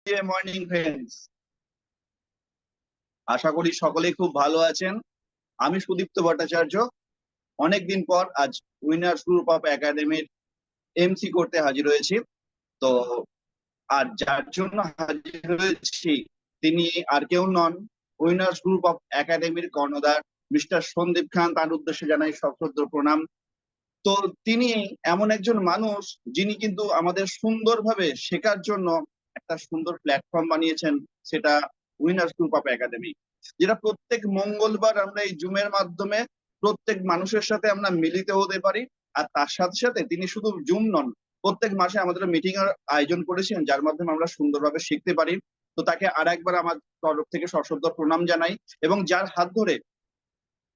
Morning friends, আশা করি সকলেই খুব ভালো আছেন। আমি সুদীপ্ত ভট্টাচার্য অনেকদিন পর আজ উইনার্স গ্রুপ অফ একাডেমির এমসি করতে হাজির হয়েছি। তো আর যার জন্য হাজির হয়েছি তিনি আর কেউ নন, উইনার্স গ্রুপ অফ একাডেমির কর্ণধার মিস্টার সন্দীপ খান। তার উদ্দেশ্যে জানাই সশ্রদ্ধ প্রণাম। তো তিনি এমন একজন মানুষ যিনি কিন্তু আমাদের সুন্দরভাবে শেখার জন্য একটা সুন্দর প্ল্যাটফর্ম বানিয়েছেন, সেটা উইনার্স গ্রুপ অফ একাডেমি, যেটা প্রত্যেক মঙ্গলবার আমরা এই জুমের মাধ্যমে প্রত্যেক মানুষের সাথে আমরা মিলিত হতে পারি। আর তার সাথে সাথে তিনি শুধু জুম নন, প্রত্যেক মাসে আমাদের মিটিং এর আয়োজন করেছেন, যার মাধ্যমে আমরা সুন্দরভাবে শিখতে পারি। তো তাকে আর একবার আমার তরফ থেকে সশ্রদ্ধ প্রণাম জানাই, এবং যার হাত ধরে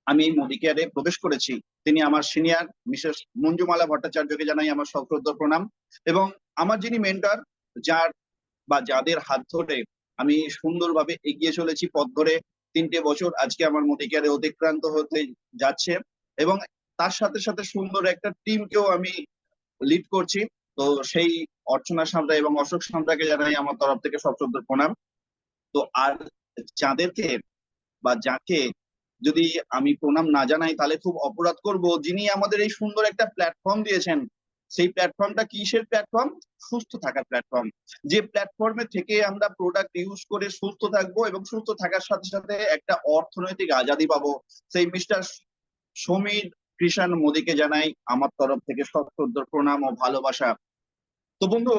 আমি এই মোদি কেয়ারে প্রবেশ করেছি তিনি আমার সিনিয়র মিসেস মঞ্জুমালা ভট্টাচার্যকে জানাই আমার সশ্রদ্ধ প্রণাম। এবং আমার যিনি মেন্টর, যার বা যাদের হাত ধরে আমি সুন্দরভাবে এগিয়ে চলেছি পথ ধরে 3টে বছর আজকে আমার মোদি কেয়ারে অতিক্রান্ত হতে যাচ্ছে, এবং তার সাথে সাথে সুন্দর একটা টিমকেও আমি লিড করছি। তো সেই অর্চনা সাঁতরা এবং অশোক সাঁতরাকে জানাই আমার তরফ থেকে সশ্রদ্ধ প্রণাম। তো আর যাদেরকে বা যাকে যদি আমি প্রণাম না জানাই তাহলে খুব অপরাধ করব, যিনি আমাদের এই সুন্দর একটা প্ল্যাটফর্ম দিয়েছেন। সেই প্ল্যাটফর্মটা কিসের প্ল্যাটফর্ম? সুস্থ থাকার প্ল্যাটফর্ম। যে প্ল্যাটফর্মে থেকে আমরা প্রোডাক্ট ইউজ করে সুস্থ থাকবো এবং সুস্থ থাকার সাথে সাথে একটা অর্থনৈতিক আজাদি পাবো, সেই মিস্টার সমীর কৃষাণ মোদীকে জানাই আমার তরফ থেকে সশ্রদ্ধ প্রণাম ও ভালোবাসা। তো বন্ধু,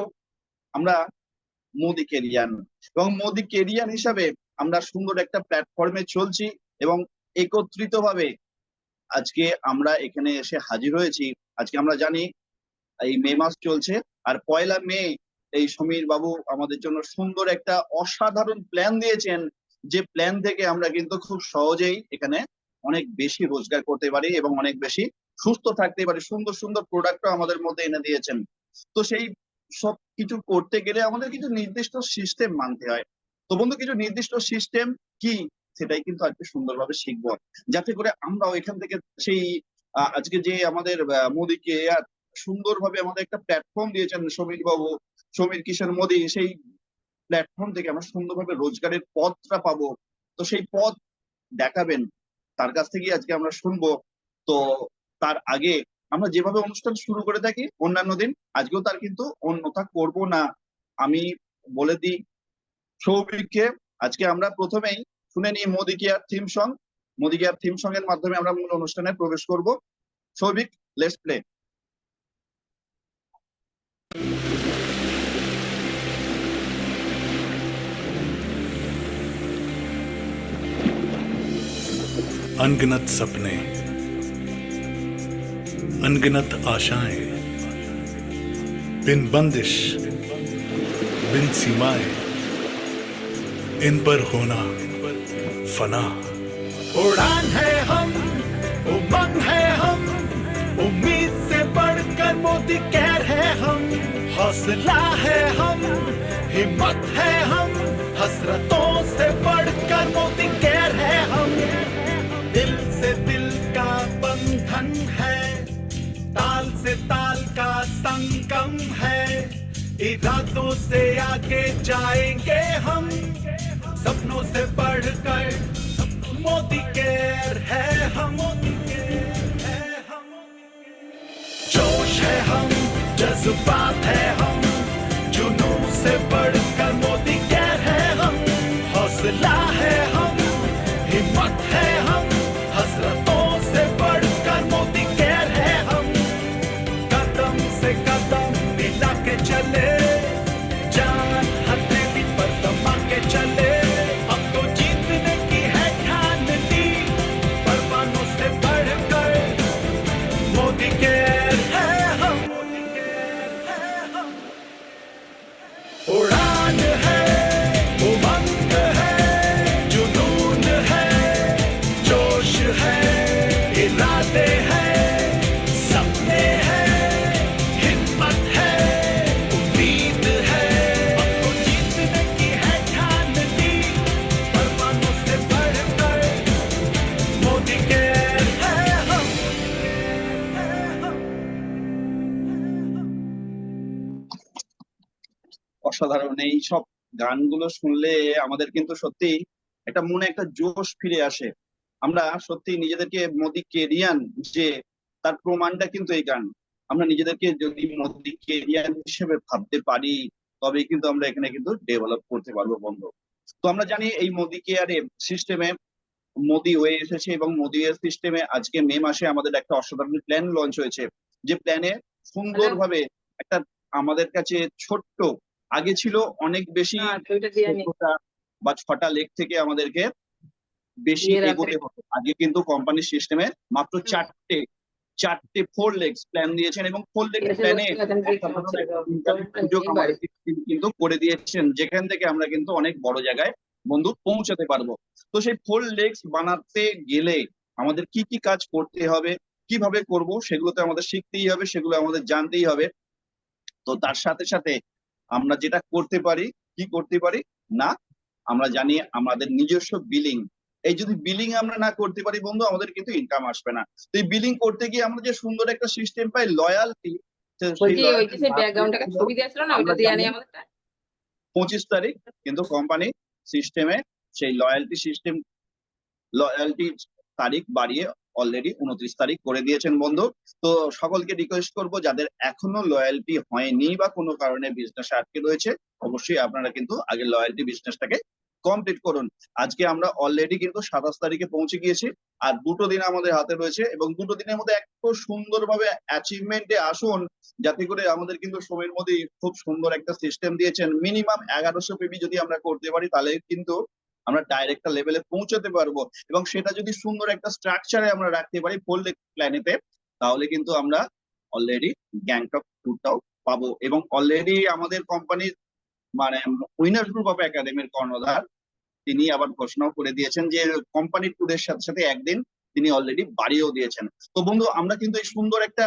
আমরা মোদি কেরিয়ান, এবং মোদি কেরিয়ান হিসাবে আমরা সুন্দর একটা প্ল্যাটফর্মে চলছি, এবং একত্রিত ভাবে আজকে আমরা এখানে এসে হাজির হয়েছি। আজকে আমরা জানি এই মে মাস চলছে, আর 1লা মে এই সমীর বাবু আমাদের জন্য সুন্দর একটা অসাধারণ প্ল্যান দিয়েছেন, যে প্ল্যান থেকে আমরা কিন্তু খুব সহজেই এখানে অনেক বেশি রোজগার করতে পারি এবং অনেক বেশি সুস্থ থাকতে পারি। সুন্দর সুন্দর প্রোডাক্টও আমাদের মধ্যে এনে দিয়েছেন। তো সেই সব কিছু করতে গেলে আমাদের কিছু নির্দিষ্ট সিস্টেম মানতে হয়। তো বন্ধু, কিছু নির্দিষ্ট সিস্টেম কি সেটাই কিন্তু আজকে সুন্দরভাবে শিখবো, যাতে করে আমরাও এখান থেকে সেই আজকে যে আমাদের মোদীকে সুন্দরভাবে আমাদের একটা প্ল্যাটফর্ম দিয়েছেন সমীর বাবু, সমীর কিষাণ মোদী, সেই প্ল্যাটফর্ম থেকে আমরা সুন্দরভাবে রোজগারের পথটা পাবো। তো সেই পথ দেখাবেন, তার কাছ থেকে আজকে আমরা শুনবো। তো তার আগে আমরা যেভাবে অনুষ্ঠান শুরু করে থাকি অন্যান্য দিন, আজকেও তার কিন্তু অন্যথা করব না। আমি বলে দিই সৌভিককে, আজকে আমরা প্রথমেই শুনে নিই Modi care theme song. Modi care theme song এর মাধ্যমে আমরা মূল অনুষ্ঠানে প্রবেশ করব। Souvik, let's play. अनगिनत सपने, अनगिनत आशाएं, बिन बंदिश बिन सीमाएं, इन पर होना फना। उड़ान है हम, उमंग है हम, उम्मीद से बढ़कर मोदी कहर है हम, हौसला है हम, हिम्मत है हम, हसरतों से बढ़कर मोदी कहर है हम। दिल से दिल का बंधन है, ताल से ताल का संगम है, इरादों से आगे जाएंगे हम, सपनों से बढ़कर मोदी केयर है हम। जोश है हम, जज्बात है हम, जुनून से बढ़कर मोदी केयर है हम, हौसला है हम, हिम्मत है हम, हसरतों से बढ़कर मोदी केयर है हम। कदम से कदम मिला के चले, जान हथेली पर दबा के चले, अब तो जीतने की है ठान ली, परवानों से बढ़कर मोदी केयर है हम। उड़ान है, उमंग है, जुनून है, जोश है, इरादे हैं, सपने हैं, हिम्मत है, उम्मीद है, अब तो जीतने की है ठान ली, परवानों से बढ़कर मोदी केयर है हम। অসাধারণ এই সব গানগুলো শুনলে আমাদের কিন্তু সত্যি একটা মনে একটা জোশ ফিরে আসে। আমরা সত্যি নিজেদেরকে মোদি কেরিয়ান যে তার প্রমাণটা কিন্তু এই গান। আমরা নিজেদেরকে যদি মোদি কেরিয়ান হিসেবে ভাবতে পারি, তবে কিন্তু আমরা এখানে কিন্তু ডেভেলপ করতে পারবো বন্ধু। তো আমরা জানি এই মোদি কেয়ারে সিস্টেমে মোদি ওয়ে এসেছে, এবং মোদি এর সিস্টেমে আজকে মে মাসে আমাদের একটা অসাধারণ প্ল্যান লঞ্চ হয়েছে। যে প্ল্যানে সুন্দরভাবে একটা আমাদের কাছে ছোট্ট, আগে ছিল অনেক বেশি ওইটা দিয়ে নি 14টা বা 6টা লেক থেকে আমাদেরকে বেশি দিয়ে রাখে। এগোতে হতো। আগে কিন্তু কোম্পানির সিস্টেমে মাত্র চারটে চারটে 4 লেগস প্ল্যান দিয়েছেন, এবং 4 লেগ এসে প্ল্যানে বসে আছেন যে অসাধারণ হচ্ছে একটা তো ইনকামের সুযোগ এইবার আমাদের কিন্তু করে দিয়েছেন, যেখান থেকে আমরা কিন্তু অনেক বড় জায়গায় বন্ধু পৌঁছাতে পারবো। তো সেই 4 লেগস বানাতে গেলে আমাদের কি কি কাজ করতে হবে, কিভাবে করব, সেগুলোতে আমাদের শিখতেই হবে, সেগুলো আমাদের জানতেই হবে। তো তার সাথে সাথে আমরা যেটা করতে পারি, কি করতে পারি না, আমরা জানি আমাদের নিজস্ব বিলিং। এই যদি বিলিং আমরা না করতে পারি বন্ধু, আমাদের কিন্তু ইনকাম আসবে না। তো এই বিলিং করতে গিয়ে আমরা যে সুন্দর একটা সিস্টেম পাই লয়ালটি, সেই বলছি ওই যে লয়ালটি সেই ব্যাকগ্রাউন্ডে একটা ছবি দিয়েছিল না, আমরা ওইটা দিয়ে জানি আনি আমাদেরটা। 25 তারিখ কিন্তু কোম্পানি সিস্টেমে সেই লয়ালটি সিস্টেম, লয়ালটি তারিখ বাড়িয়ে অলরেডি 29 তারিখ করে দিয়েছেন বন্ধু। তো সকলকে রিকোয়েস্ট করব, যাদের এখনো লয়ালটি হয়নি বা কোনো কারণে বিজনেস আটকে রয়েছে, অবশ্যই আপনারা কিন্তু আগে লয়ালটি বিজনেসটাকে কমপ্লিট করুন। আজকে আমরা অলরেডি কিন্তু 27 তারিখে পৌঁছে গিয়েছি, আর 2টো দিন আমাদের হাতে রয়েছে, এবং 2টো দিনের মধ্যে এত সুন্দরভাবে অ্যাচিভমেন্টে আসুন, যাতে করে আমাদের কিন্তু সময়ের মধ্যে খুব সুন্দর একটা সিস্টেম দিয়েছেন। মিনিমাম 1100 পিবি যদি আমরা করতে পারি, তাহলে কিন্তু আমরা ডাইরেক্ট লেভেলে পৌঁছাতে পারবো, এবং সেটা যদি সুন্দর একটা স্ট্রাকচারে আমরা রাখতে পারি 4 লেগ প্ল্যানেতে, তাহলে কিন্তু আমরা অলরেডি গ্যাংটক ট্যুরটাও পাবো। এবং অলরেডি আমাদের কোম্পানির মানে উইনার্স গ্রুপ অফ একাডেমির কর্ণধার তিনি আবার ঘোষণাও করে দিয়েছেন যে কোম্পানির ট্যুরের সাথে সাথে একদিন তিনি অলরেডি বাড়িয়েও দিয়েছেন। তো বন্ধু, আমরা কিন্তু এই সুন্দর একটা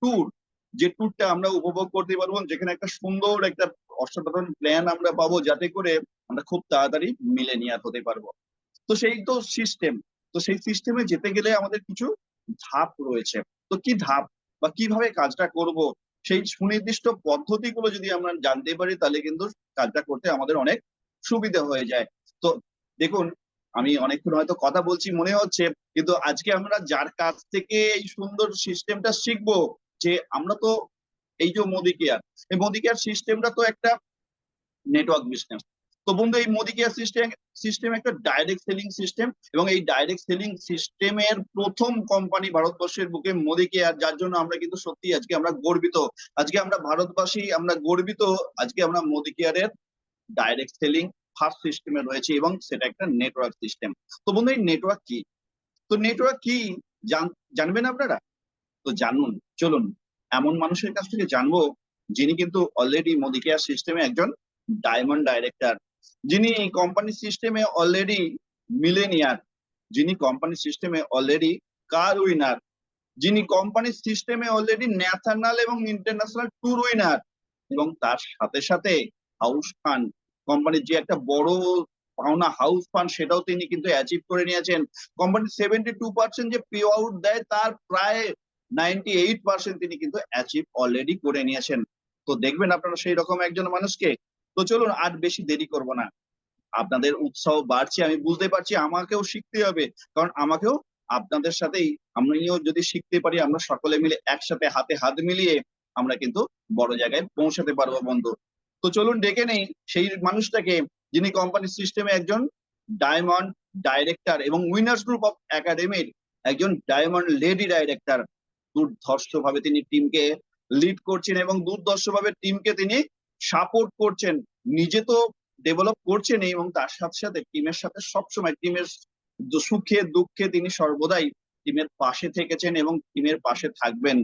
ট্যুর, যে ট্যুরটা আমরা উপভোগ করতে পারবো, যেখানে একটা সুন্দর একটা অসাধারণ প্ল্যান আমরা পাবো, যাতে করে আমরা খুব তাড়াতাড়ি মিলেনিয়ার হতে পারবো। তো সেই তো সিস্টেম, তো সেই সিস্টেমে যেতে গেলে আমাদের কিছু ধাপ রয়েছে। তো কি ধাপ বা কিভাবে কাজটা করব, সেই সুনির্দিষ্ট পদ্ধতিগুলো যদি আমরা জানতে পারি, তাহলে কিন্তু কাজটা করতে আমাদের অনেক সুবিধা হয়ে যায়। তো দেখুন, আমি অনেকক্ষণ হয়তো কথা বলছি মনে হচ্ছে, কিন্তু আজকে আমরা যার কাছ থেকে এই সুন্দর সিস্টেমটা শিখবো, যে আমরা তো এই যে মোদি কেয়ার, এই মোদি কেয়ার সিস্টেমটা তো একটা নেটওয়ার্ক বিজনেস। তো বন্ধু, এই মোদি কেয়ার সিস্টেম একটা ডাইরেক্ট সেলিং সিস্টেম, এবং এই ডাইরেক্ট সেলিং সিস্টেমের প্রথম কোম্পানি ভারতবর্ষের বুকে মোদি কেয়ার, যার জন্য আমরা কিন্তু সত্যি আজকে আমরা গর্বিত। আজকে আমরা ভারতবাসী, আমরা গর্বিত। আজকে আমরা মোদি কেয়ারের ডাইরেক্ট সেলিং ফার্স্ট সিস্টেমে রয়েছে, এবং সেটা একটা নেটওয়ার্ক সিস্টেম। তো বন্ধু, এই নেটওয়ার্ক কি, তো নেটওয়ার্ক কি জানবেন আপনারা? তো জানুন, চলুন এমন মানুষের কাছ থেকে জানবো, যিনি কিন্তু অলরেডি মোদি কেয়ার সিস্টেমে একজন ডায়মন্ড ডাইরেক্টর, যিনি কোম্পানি সিস্টেমে অলরেডি মিলেনিয়ার, যিনি কোম্পানি সিস্টেমে অলরেডি কার উইনার, যিনি কোম্পানি সিস্টেমে অলরেডি ন্যাশনাল এবং ইন্টারন্যাশনাল ট্যুর উইনার, এবং তার সাথে সাথে হাউস ফান্ড, কোম্পানির যে একটা বড় পাওনা হাউস ফান্ড, সেটাও তিনি কিন্তু অ্যাচিভ করে নিয়েছেন। কোম্পানি 72% যে পে আউট দেয়, তার প্রায় 98% তিনি কিন্তু অ্যাচিভ অলরেডি করে নিয়েছেন। তো দেখবেন আপনারা সেই রকম একজন মানুষকে। তো চলুন আর বেশি দেরি করব না, আপনাদের উৎসাহ বাড়ছে আমি বুঝতে পারছি, আমাকেও শিখতে হবে, কারণ আমাকেও আপনাদের সাথেই, আমিও যদি শিখতে পারি, আমরা সকলে মিলে একসাথে হাতে হাত মিলিয়ে আমরা কিন্তু বড় জায়গায় পৌঁছাতে পারবো বন্ধু। তো চলুন ডেকে নেই সেই মানুষটাকে, যিনি কোম্পানি সিস্টেমে একজন ডায়মন্ড ডাইরেক্টর এবং উইনার্স গ্রুপ অফ একাডেমির একজন ডায়মন্ড লেডি ডাইরেক্টর। দুর্ধর্ষ ভাবে তিনি টিমকে লিড করছেন, এবং দুর্ধর্ষ ভাবে টিমকে তিনি সাপোর্ট করছেন। নিজে তো ডেভেলপ করছেন, এবং তার সাথে সাথে টিমের সাথে সবসময় টিমের সুখে দুঃখে তিনি সর্বদাই টিমের পাশে থেকেছেন, এবং টিমের পাশে থাকবেন।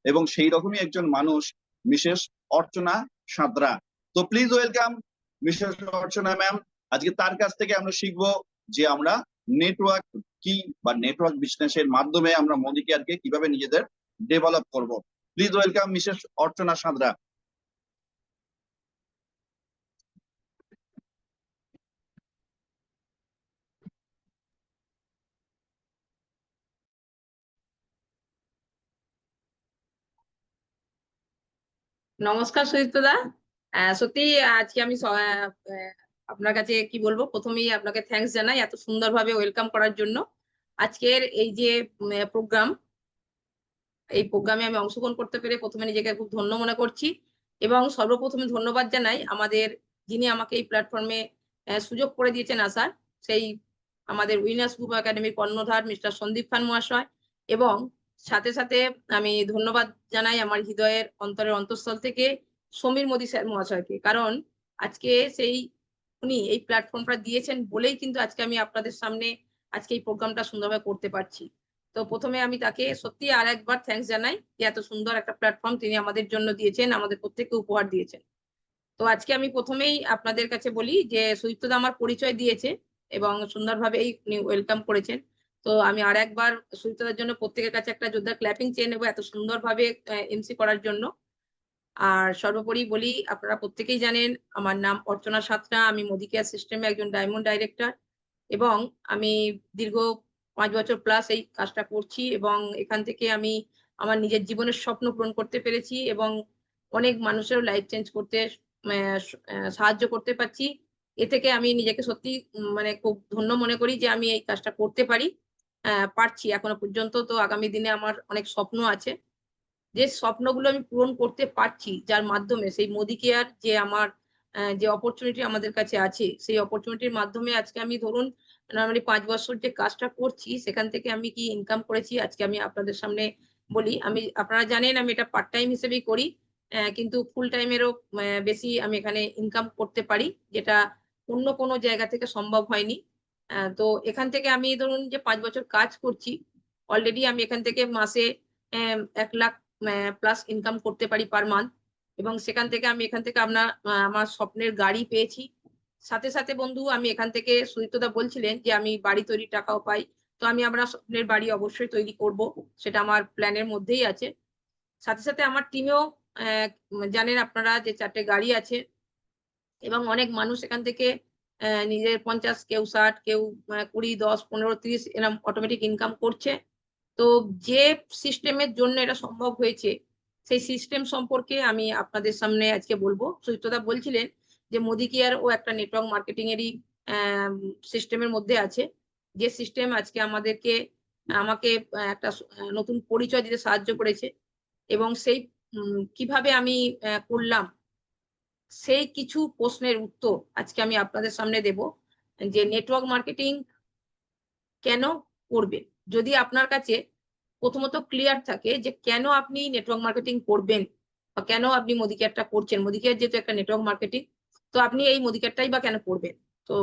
এবং সেই রকমই একজন মানুষ মিসেস অর্চনা সাঁতরা। তো please welcome Mrs Archana ma'am. আজকে তার কাছ থেকে আমরা শিখবো যে আমরা নেটওয়ার্ক কি, বা নেটওয়ার্ক বিজনেসের মাধ্যমে আমরা মোদি কেয়ারকে কিভাবে নিজেদের ডেভেলপ করব। প্লিজ ওয়েলকাম মিসেস অর্চনা সাঁতরা। নমস্কার সুদীপ্ত দা। সত্যি আজকে আমি আপনার কাছে কি বলবো, প্রথমেই আপনাকে থ্যাঙ্কস জানাই এত সুন্দরভাবে ওয়েলকাম করার জন্য। আজকের এই যে প্রোগ্রাম, এই প্রোগ্রামে আমি অংশগ্রহণ করতে পেরে প্রথমে নিজেকে খুব ধন্য মনে করছি, এবং সর্বপ্রথমে ধন্যবাদ জানাই আমাদের যিনি আমাকে এই প্ল্যাটফর্মে সুযোগ করে দিয়েছেন আসার, সেই আমাদের উইনার্স গ্রুপ একাডেমির কর্ণধার মিস্টার সন্দীপ খান মহাশয়। এবং সাথে সাথে আমি ধন্যবাদ জানাই আমার হৃদয়ের অন্তরের অন্তঃস্থল থেকে সমীর মোদী স্যার মহাশয়কে, কারণ আজকে সেই উনি এই প্ল্যাটফর্মটা দিয়েছেন বলেই কিন্তু আজকে আমি আপনাদের সামনে আজকে এই প্রোগ্রামটা সুন্দরভাবে করতে পারছি। তো প্রথমে আমি তাকে সত্যি আর একবার থ্যাঙ্কস জানাই যে এত সুন্দর একটা প্ল্যাটফর্ম তিনি আমাদের জন্য দিয়েছেন, আমাদের প্রত্যেককে উপহার দিয়েছেন। তো আজকে আমি প্রথমেই আপনাদের কাছে বলি যে সুদীপ্তদা আমার পরিচয় দিয়েছে এবং সুন্দরভাবেই উনি ওয়েলকাম করেছেন। তো আমি আর একবার সুদীপ্তদার জন্য প্রত্যেকের কাছে একটা জোরদার ক্ল্যাপিং চেয়ে নেবো এত সুন্দরভাবে এমসি করার জন্য। আর সর্বোপরি বলি, আপনারা প্রত্যেকেই জানেন আমার নাম অর্চনা সাতরা, আমি মোদি কেয়ার সিস্টেমে একজন ডায়মন্ড ডাইরেক্টর, এবং আমি দীর্ঘ 5 বছর প্লাস এই কাজটা করছি, এবং এখান থেকে আমি আমার নিজের জীবনের স্বপ্ন পূরণ করতে পেরেছি এবং অনেক মানুষেরও লাইফ চেঞ্জ করতে সাহায্য করতে পারছি। এ থেকে আমি নিজেকে সত্যি মানে খুব ধন্য মনে করি যে আমি এই কাজটা করতে পারছি এখনো পর্যন্ত। তো আগামী দিনে আমার অনেক স্বপ্ন আছে, যে স্বপ্নগুলো আমি পূরণ করতে পারছি, যার মাধ্যমে সেই মোদি কেয়ার যে আমার যে অপরচুনিটি আমাদের কাছে আছে, সেই অপরচুনিটির মাধ্যমে আজকে আমি ধরুন নরমালি 5 বছর যে কাজটা করছি সেখান থেকে আমি কি ইনকাম করেছি আজকে আমি আপনাদের সামনে বলি। আপনারা জানেন আমি এটা পার্ট টাইম হিসেবেই করি, কিন্তু ফুল টাইমেরও বেশি আমি এখানে ইনকাম করতে পারি, যেটা অন্য কোনো জায়গা থেকে সম্ভব হয়নি। তো এখান থেকে আমি ধরুন যে 5 বছর কাজ করছি, অলরেডি আমি এখান থেকে মাসে 1 লাখ প্লাস ইনকাম করতে পারি পার মান্থ, এবং সেখান থেকে আমি এখান থেকে আমার স্বপ্নের গাড়ি পেয়েছি। সাথে সাথে বন্ধু আমি এখান থেকে সুদীপ্তদা বলছিলেন যে আমি বাড়ি তৈরির টাকাও পাই। তো আমি আমার স্বপ্নের বাড়ি অবশ্যই তৈরি করব, সেটা আমার প্ল্যানের মধ্যেই আছে। সাথে সাথে আমার টিমেও জানেন আপনারা যে 4টে গাড়ি আছে, এবং অনেক মানুষ এখান থেকে নিজের 50, কেউ 60, কেউ 20, 10, 15, 30 এরকম অটোমেটিক ইনকাম করছে। তো যে সিস্টেমের জন্য এটা সম্ভব হয়েছে, সেই সিস্টেম সম্পর্কে আমি আপনাদের সামনে আজকে বলবো। সুচিত্রদা বলছিলেন যে মোদি কেয়ার ও একটা নেটওয়ার্ক মার্কেটিং এরই সিস্টেমের মধ্যে আছে, যে সিস্টেম আজকে আমাকে একটা নতুন পরিচয় দিতে সাহায্য করেছে, এবং সেই কিভাবে আমি করলাম সেই কিছু প্রশ্নের উত্তর আজকে আমি আপনাদের সামনে দেব। যে নেটওয়ার্ক মার্কেটিং কেন করবেন, যদি আপনার কাছে প্রথমত ক্লিয়ার থাকে যে কেন আপনি নেটওয়ার্ক মার্কেটিং করবেন বা কেন আপনি মোদি কেয়ারটা করছেন। মোদি কেয়ার যেহেতু একটা নেটওয়ার্ক মার্কেটিং, তো আপনি এই মোদি কেয়ারটাই বা কেন করবেন। তো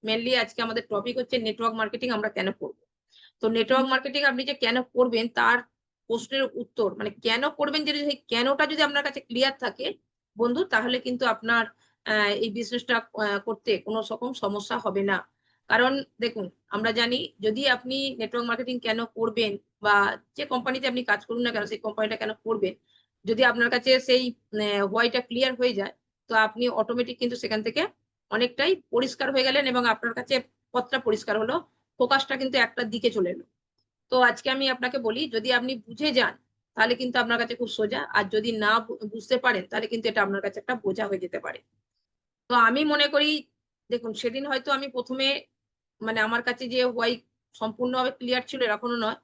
মেনলি আজকে আমাদের টপিক হচ্ছে নেটওয়ার্ক মার্কেটিং আমরা কেন করব। তো নেটওয়ার্ক মার্কেটিং আপনি যে কেন করবেন তার প্রশ্নের উত্তর, মানে কেন করবেন, যদি সেই কেনটা যদি আপনার কাছে ক্লিয়ার থাকে বন্ধু, তাহলে কিন্তু আপনার এই বিজনেসটা করতে কোনো রকম সমস্যা হবে না। কারণ দেখুন, আমরা জানি যদি আপনি নেটওয়ার্ক মার্কেটিং কেন করবেন বা যে কোম্পানিতে আপনি কাজ করুন না কেন সেই কোম্পানিটা কেন করবেন, যদি আপনার কাছে সেই হোয়াইটা ক্লিয়ার হয়ে যায়, তো আপনি অটোমেটিক কিন্তু সেখান থেকে অনেকটাই পরিষ্কার হয়ে গেলেন, এবং আপনার কাছে পথটা পরিষ্কার হলো, ফোকাসটা কিন্তু একটা দিকে চলে এলো। তো আজকে আমি আপনাকে বলি, যদি আপনি বুঝে যান তাহলে কিন্তু আপনার কাছে খুব সোজা, আর যদি না বুঝতে পারেন তাহলে কিন্তু এটা আপনার কাছে একটা বোঝা হয়ে যেতে পারে। তো আমি মনে করি, দেখুন সেদিন হয়তো আমি প্রথমে মানে আমার কাছে যে হোয়াই সম্পূর্ণভাবে ক্লিয়ার ছিল এখনো নয়,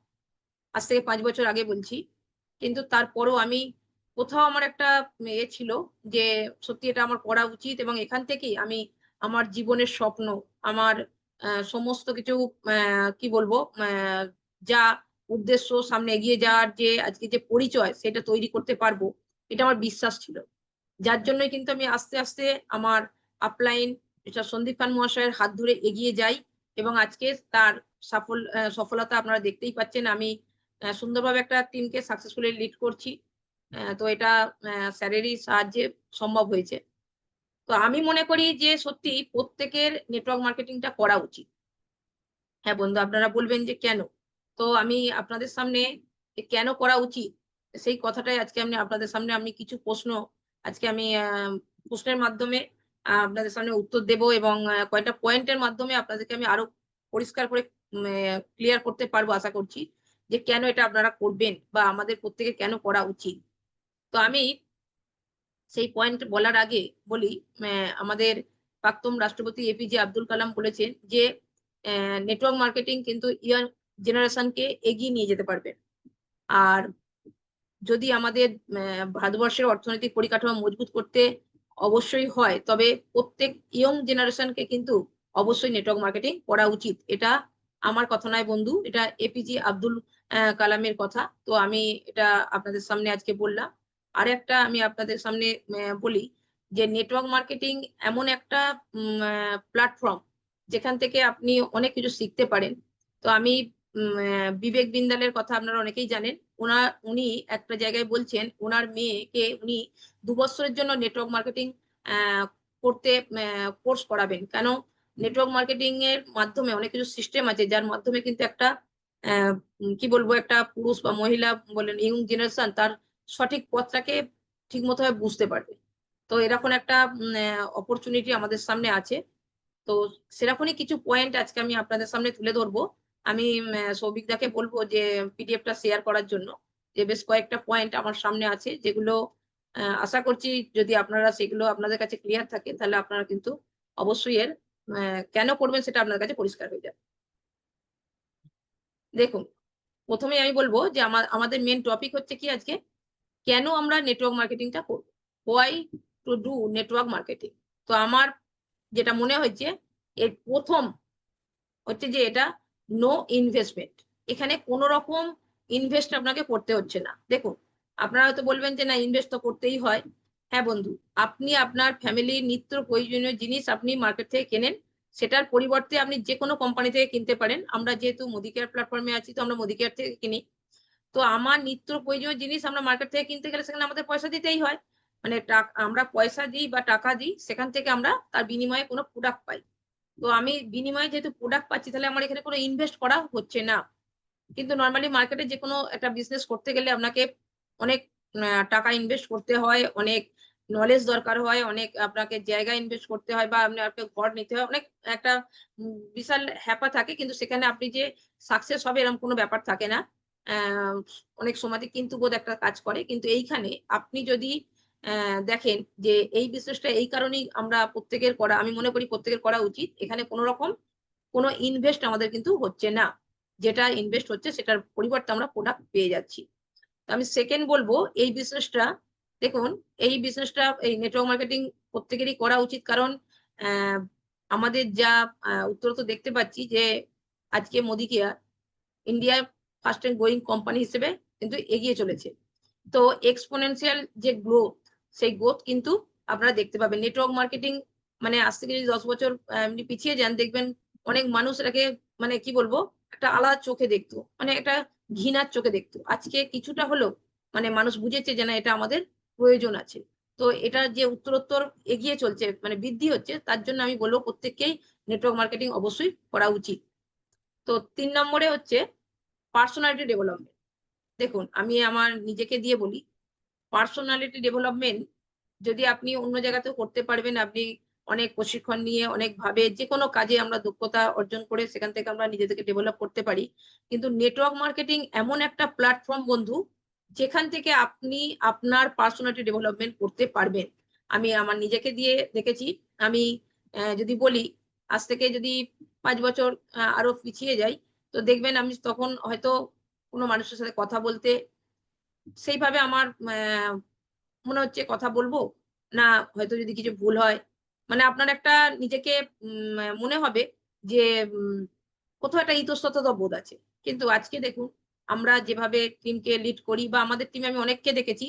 আজ থেকে 5 বছর আগে বলছি, কিন্তু তারপরেও আমি কোথাও আমার একটা ছিল যে সত্যি এটা আমার করা উচিত, এবং এখান থেকেই আমি আমার জীবনের স্বপ্ন, আমার সমস্ত কিছু কি বলবো যা উদ্দেশ্য, সামনে এগিয়ে যাওয়ার যে আজকে যে পরিচয় সেটা তৈরি করতে পারবো, এটা আমার বিশ্বাস ছিল। যার জন্যই কিন্তু আমি আস্তে আস্তে আমার আপলাইন এটা সন্দীপ খান মহাশয়ের হাত ধরে এগিয়ে যাই, এবং আজকে তার সফলতা আপনারা দেখতেই পাচ্ছেন। আমি সুন্দরভাবে একটা টিমকে সাকসেসফুলি লিড করছি। তো এটা স্যারেরই সাহায্যে সম্ভব হয়েছে। তো আমি মনে করি যে সত্যি প্রত্যেকের নেটওয়ার্ক মার্কেটিংটা করা উচিত। হ্যাঁ বন্ধু, আপনারা বলবেন যে কেন? তো আমি আপনাদের সামনে কেন করা উচিত সেই কথাটাই আজকে আমি আপনাদের সামনে আমি কিছু প্রশ্ন আজকে আমি প্রশ্নের মাধ্যমে আপনাদের সামনে উত্তর দেব, এবং কয়েকটা পয়েন্টের মাধ্যমে আপনাদেরকে আমি আরো পরিষ্কার করে ক্লিয়ার করতে পারবো আশা করছি, যে কেন এটা আপনারা করবেন বা আমাদের প্রত্যেকের কেন করা উচিত। তো আমি সেই পয়েন্ট বলার আগে বলি, আমাদের প্রাক্তন রাষ্ট্রপতি এপিজে আব্দুল কালাম বলেছেন যে নেটওয়ার্ক মার্কেটিং কিন্তু ইয়াং জেনারেশনকে এগিয়ে নিয়ে যেতে পারবে। আর যদি আমাদের ভারতবর্ষের অর্থনৈতিক পরিকাঠামো মজবুত করতে অবশ্যই হয়, তবে প্রত্যেক ইয়ং জেনারেশনকে কিন্তু অবশ্যই নেটওয়ার্ক মার্কেটিং করা উচিত। এটা আমার কথা নয় বন্ধু, এটা এপিজে আব্দুল কালামের কথা। তো আমি এটা আপনাদের সামনে আজকে বললাম। আর একটা আমি আপনাদের সামনে বলি যে নেটওয়ার্ক মার্কেটিং এমন একটা প্ল্যাটফর্ম যেখান থেকে আপনি অনেক কিছু শিখতে পারেন। তো আমি বিবেক বিন্দালের কথা আপনারা অনেকেই জানেন। উনি একটা জায়গায় বলছেন ওনার মেয়েকে উনি 2 বছরের জন্য নেটওয়ার্ক মার্কেটিং করতে কোর্স করাবেন। কেন? নেটওয়ার্ক মার্কেটিং এর মাধ্যমে অনেক কিছু সিস্টেম আছে যার মাধ্যমে কিন্তু একটা কি বলবো, একটা পুরুষ বা মহিলা বলেন ইয়ং জেনারেশন তার সঠিক পথটাকে ঠিক মতো বুঝতে পারবে। তো এরকম একটা অপরচুনিটি আমাদের সামনে আছে। তো সেরকমই কিছু পয়েন্ট আজকে আমি আপনাদের সামনে তুলে ধরবো। আমি সৌভিকদাকে বলবো যে পিডিএফটা শেয়ার করার জন্য, যে বেশ কয়েকটা পয়েন্ট আমার সামনে আছে যেগুলো আশা করছি যদি আপনারা সেগুলো আপনাদের কাছে ক্লিয়ার থাকে তাহলে আপনারা কিন্তু অবশ্যই এর কেন করবেন সেটা আপনার কাছে পরিষ্কার হয়ে যাবে। দেখুন, প্রথমে আমি বলবো যে আমাদের মেন টপিক হচ্ছে কি আজকে, কেন আমরা নেটওয়ার্ক মার্কেটিংটা করব, why to do network marketing. তো আমার যেটা মনে হয়েছে এর প্রথম হচ্ছে যে এটা নো ইনভেস্টমেন্ট। এখানে কোনো রকম ইনভেস্ট আপনাকে করতে হচ্ছে না। দেখুন, আপনারা হয়তো বলবেন যে না ইনভেস্ট তো করতেই হয়। হ্যাঁ বন্ধু, আপনি আপনার ফ্যামিলির নিত্য প্রয়োজনীয় জিনিস আপনি মার্কেট থেকে কেনেন, সেটার পরিবর্তে আপনি যে কোনো কোম্পানি থেকে কিনতে পারেন। আমরা যেহেতু মোদি কেয়ার প্ল্যাটফর্মে আছি তো আমরা মোদি কেয়ার থেকে কিনি। তো আমার নিত্য প্রয়োজনীয় জিনিস আমরা মার্কেট থেকে কিনতে গেলে সেখানে আমাদের পয়সা দিতেই হয়। মানে আমরা পয়সা দিই বা টাকা দিই, সেখান থেকে আমরা তার বিনিময়ে কোনো প্রোডাক্ট পাই। তো আমি বিনিময়ে যেহেতু প্রোডাক্ট পাচ্ছি তাহলে আমার এখানে কোনো ইনভেস্ট করা হচ্ছে না। কিন্তু নরমালি মার্কেটে যে কোনো একটা বিজনেস করতে গেলে আপনাকে অনেক টাকা ইনভেস্ট করতে হয়, অনেক নলেজ দরকার হয়, অনেক আপনাকে জায়গা ইনভেস্ট করতে হয় বা আপনাকে ঘর নিতে হয়, অনেক একটা বিশাল হ্যাপা থাকে। কিন্তু সেখানে আপনি যে সাকসেস হবে এরকম কোনো ব্যাপার থাকে না। অনেক সময়তে কিন্তু বোধ একটা কাজ করে। কিন্তু এইখানে আপনি যদি দেখেন যে এই বিজনেসটা এই কারণেই আমরা প্রত্যেকের করা, আমি মনে করি প্রত্যেকের করা উচিত। এখানে কোনো রকম কোনো ইনভেস্ট আমাদের কিন্তু হচ্ছে না। যেটা ইনভেস্ট হচ্ছে সেটার পরিবর্তে আমরা প্রোডাক্ট পেয়ে যাচ্ছি। তো আমি সেকেন্ড বলবো এই বিজনেসটা, দেখুন এই বিজনেসটা এই নেটওয়ার্ক মার্কেটিং প্রত্যেকেরই করা উচিত। কারণ আমাদের যা উত্তরত দেখতে পাচ্ছি যে আজকে মোদি কেয়ার ইন্ডিয়ার ফার্স্ট এন্ড গ্রোয়িং কোম্পানি হিসেবে কিন্তু এগিয়ে চলেছে। তো এক্সপোনেনশিয়াল যে গ্রোথ, সেই গ্রোথ কিন্তু আপনারা দেখতে পাবেন। নেটওয়ার্ক মার্কেটিং মানে আজ থেকে যদি 10 বছর এমনি পিছিয়ে যান, দেখবেন অনেক মানুষ এটাকে মানে কি বলবো একটা আলাদা চোখে দেখতো, মানে একটা ঘৃণার চোখে দেখতো। আজকে কিছুটা হলেও মানে মানুষ বুঝেছে যে না এটা আমাদের প্রয়োজন আছে। তো এটা যে উত্তরোত্তর এগিয়ে চলছে মানে বৃদ্ধি হচ্ছে, তার জন্য আমি বলবো প্রত্যেককেই নেটওয়ার্ক মার্কেটিং অবশ্যই করা উচিত। তো 3 নম্বরে হচ্ছে পার্সোনালিটি ডেভেলপমেন্ট। দেখুন, আমি আমার নিজেকে দিয়ে বলি, পার্সোনালিটি ডেভেলপমেন্ট যদি আপনি অন্য জায়গাতেও করতে পারবেন, আপনি অনেক প্রশিক্ষণ নিয়ে অনেকভাবে যেকোনো কাজে আমরা দক্ষতা অর্জন করে সেখান থেকে আমরা নিজেদেরকে ডেভেলপ করতে পারি। কিন্তু নেটওয়ার্ক মার্কেটিং এমন একটা প্ল্যাটফর্ম বন্ধু, যেখান থেকে আপনি আপনার পার্সোনালিটি ডেভেলপমেন্ট করতে পারবেন। আমি আমার নিজেকে দিয়ে দেখেছি। আমি যদি বলি আজ থেকে যদি 5 বছর আরো পিছিয়ে যাই, তো দেখবেন আমি তখন হয়তো কোনো মানুষের সাথে কথা বলতে সেইভাবে আমার মনে হচ্ছে কথা বলবো না, হয়তো যদি কিছু ভুল হয় মানে আপনার একটা নিজেকে মনে হবে যে কোথাও একটা ইতস্ততা বোধ আছে। কিন্তু আজকে দেখুন আমরা যেভাবে টিমকে লিড করি বা আমাদের টিমে আমি অনেককে দেখেছি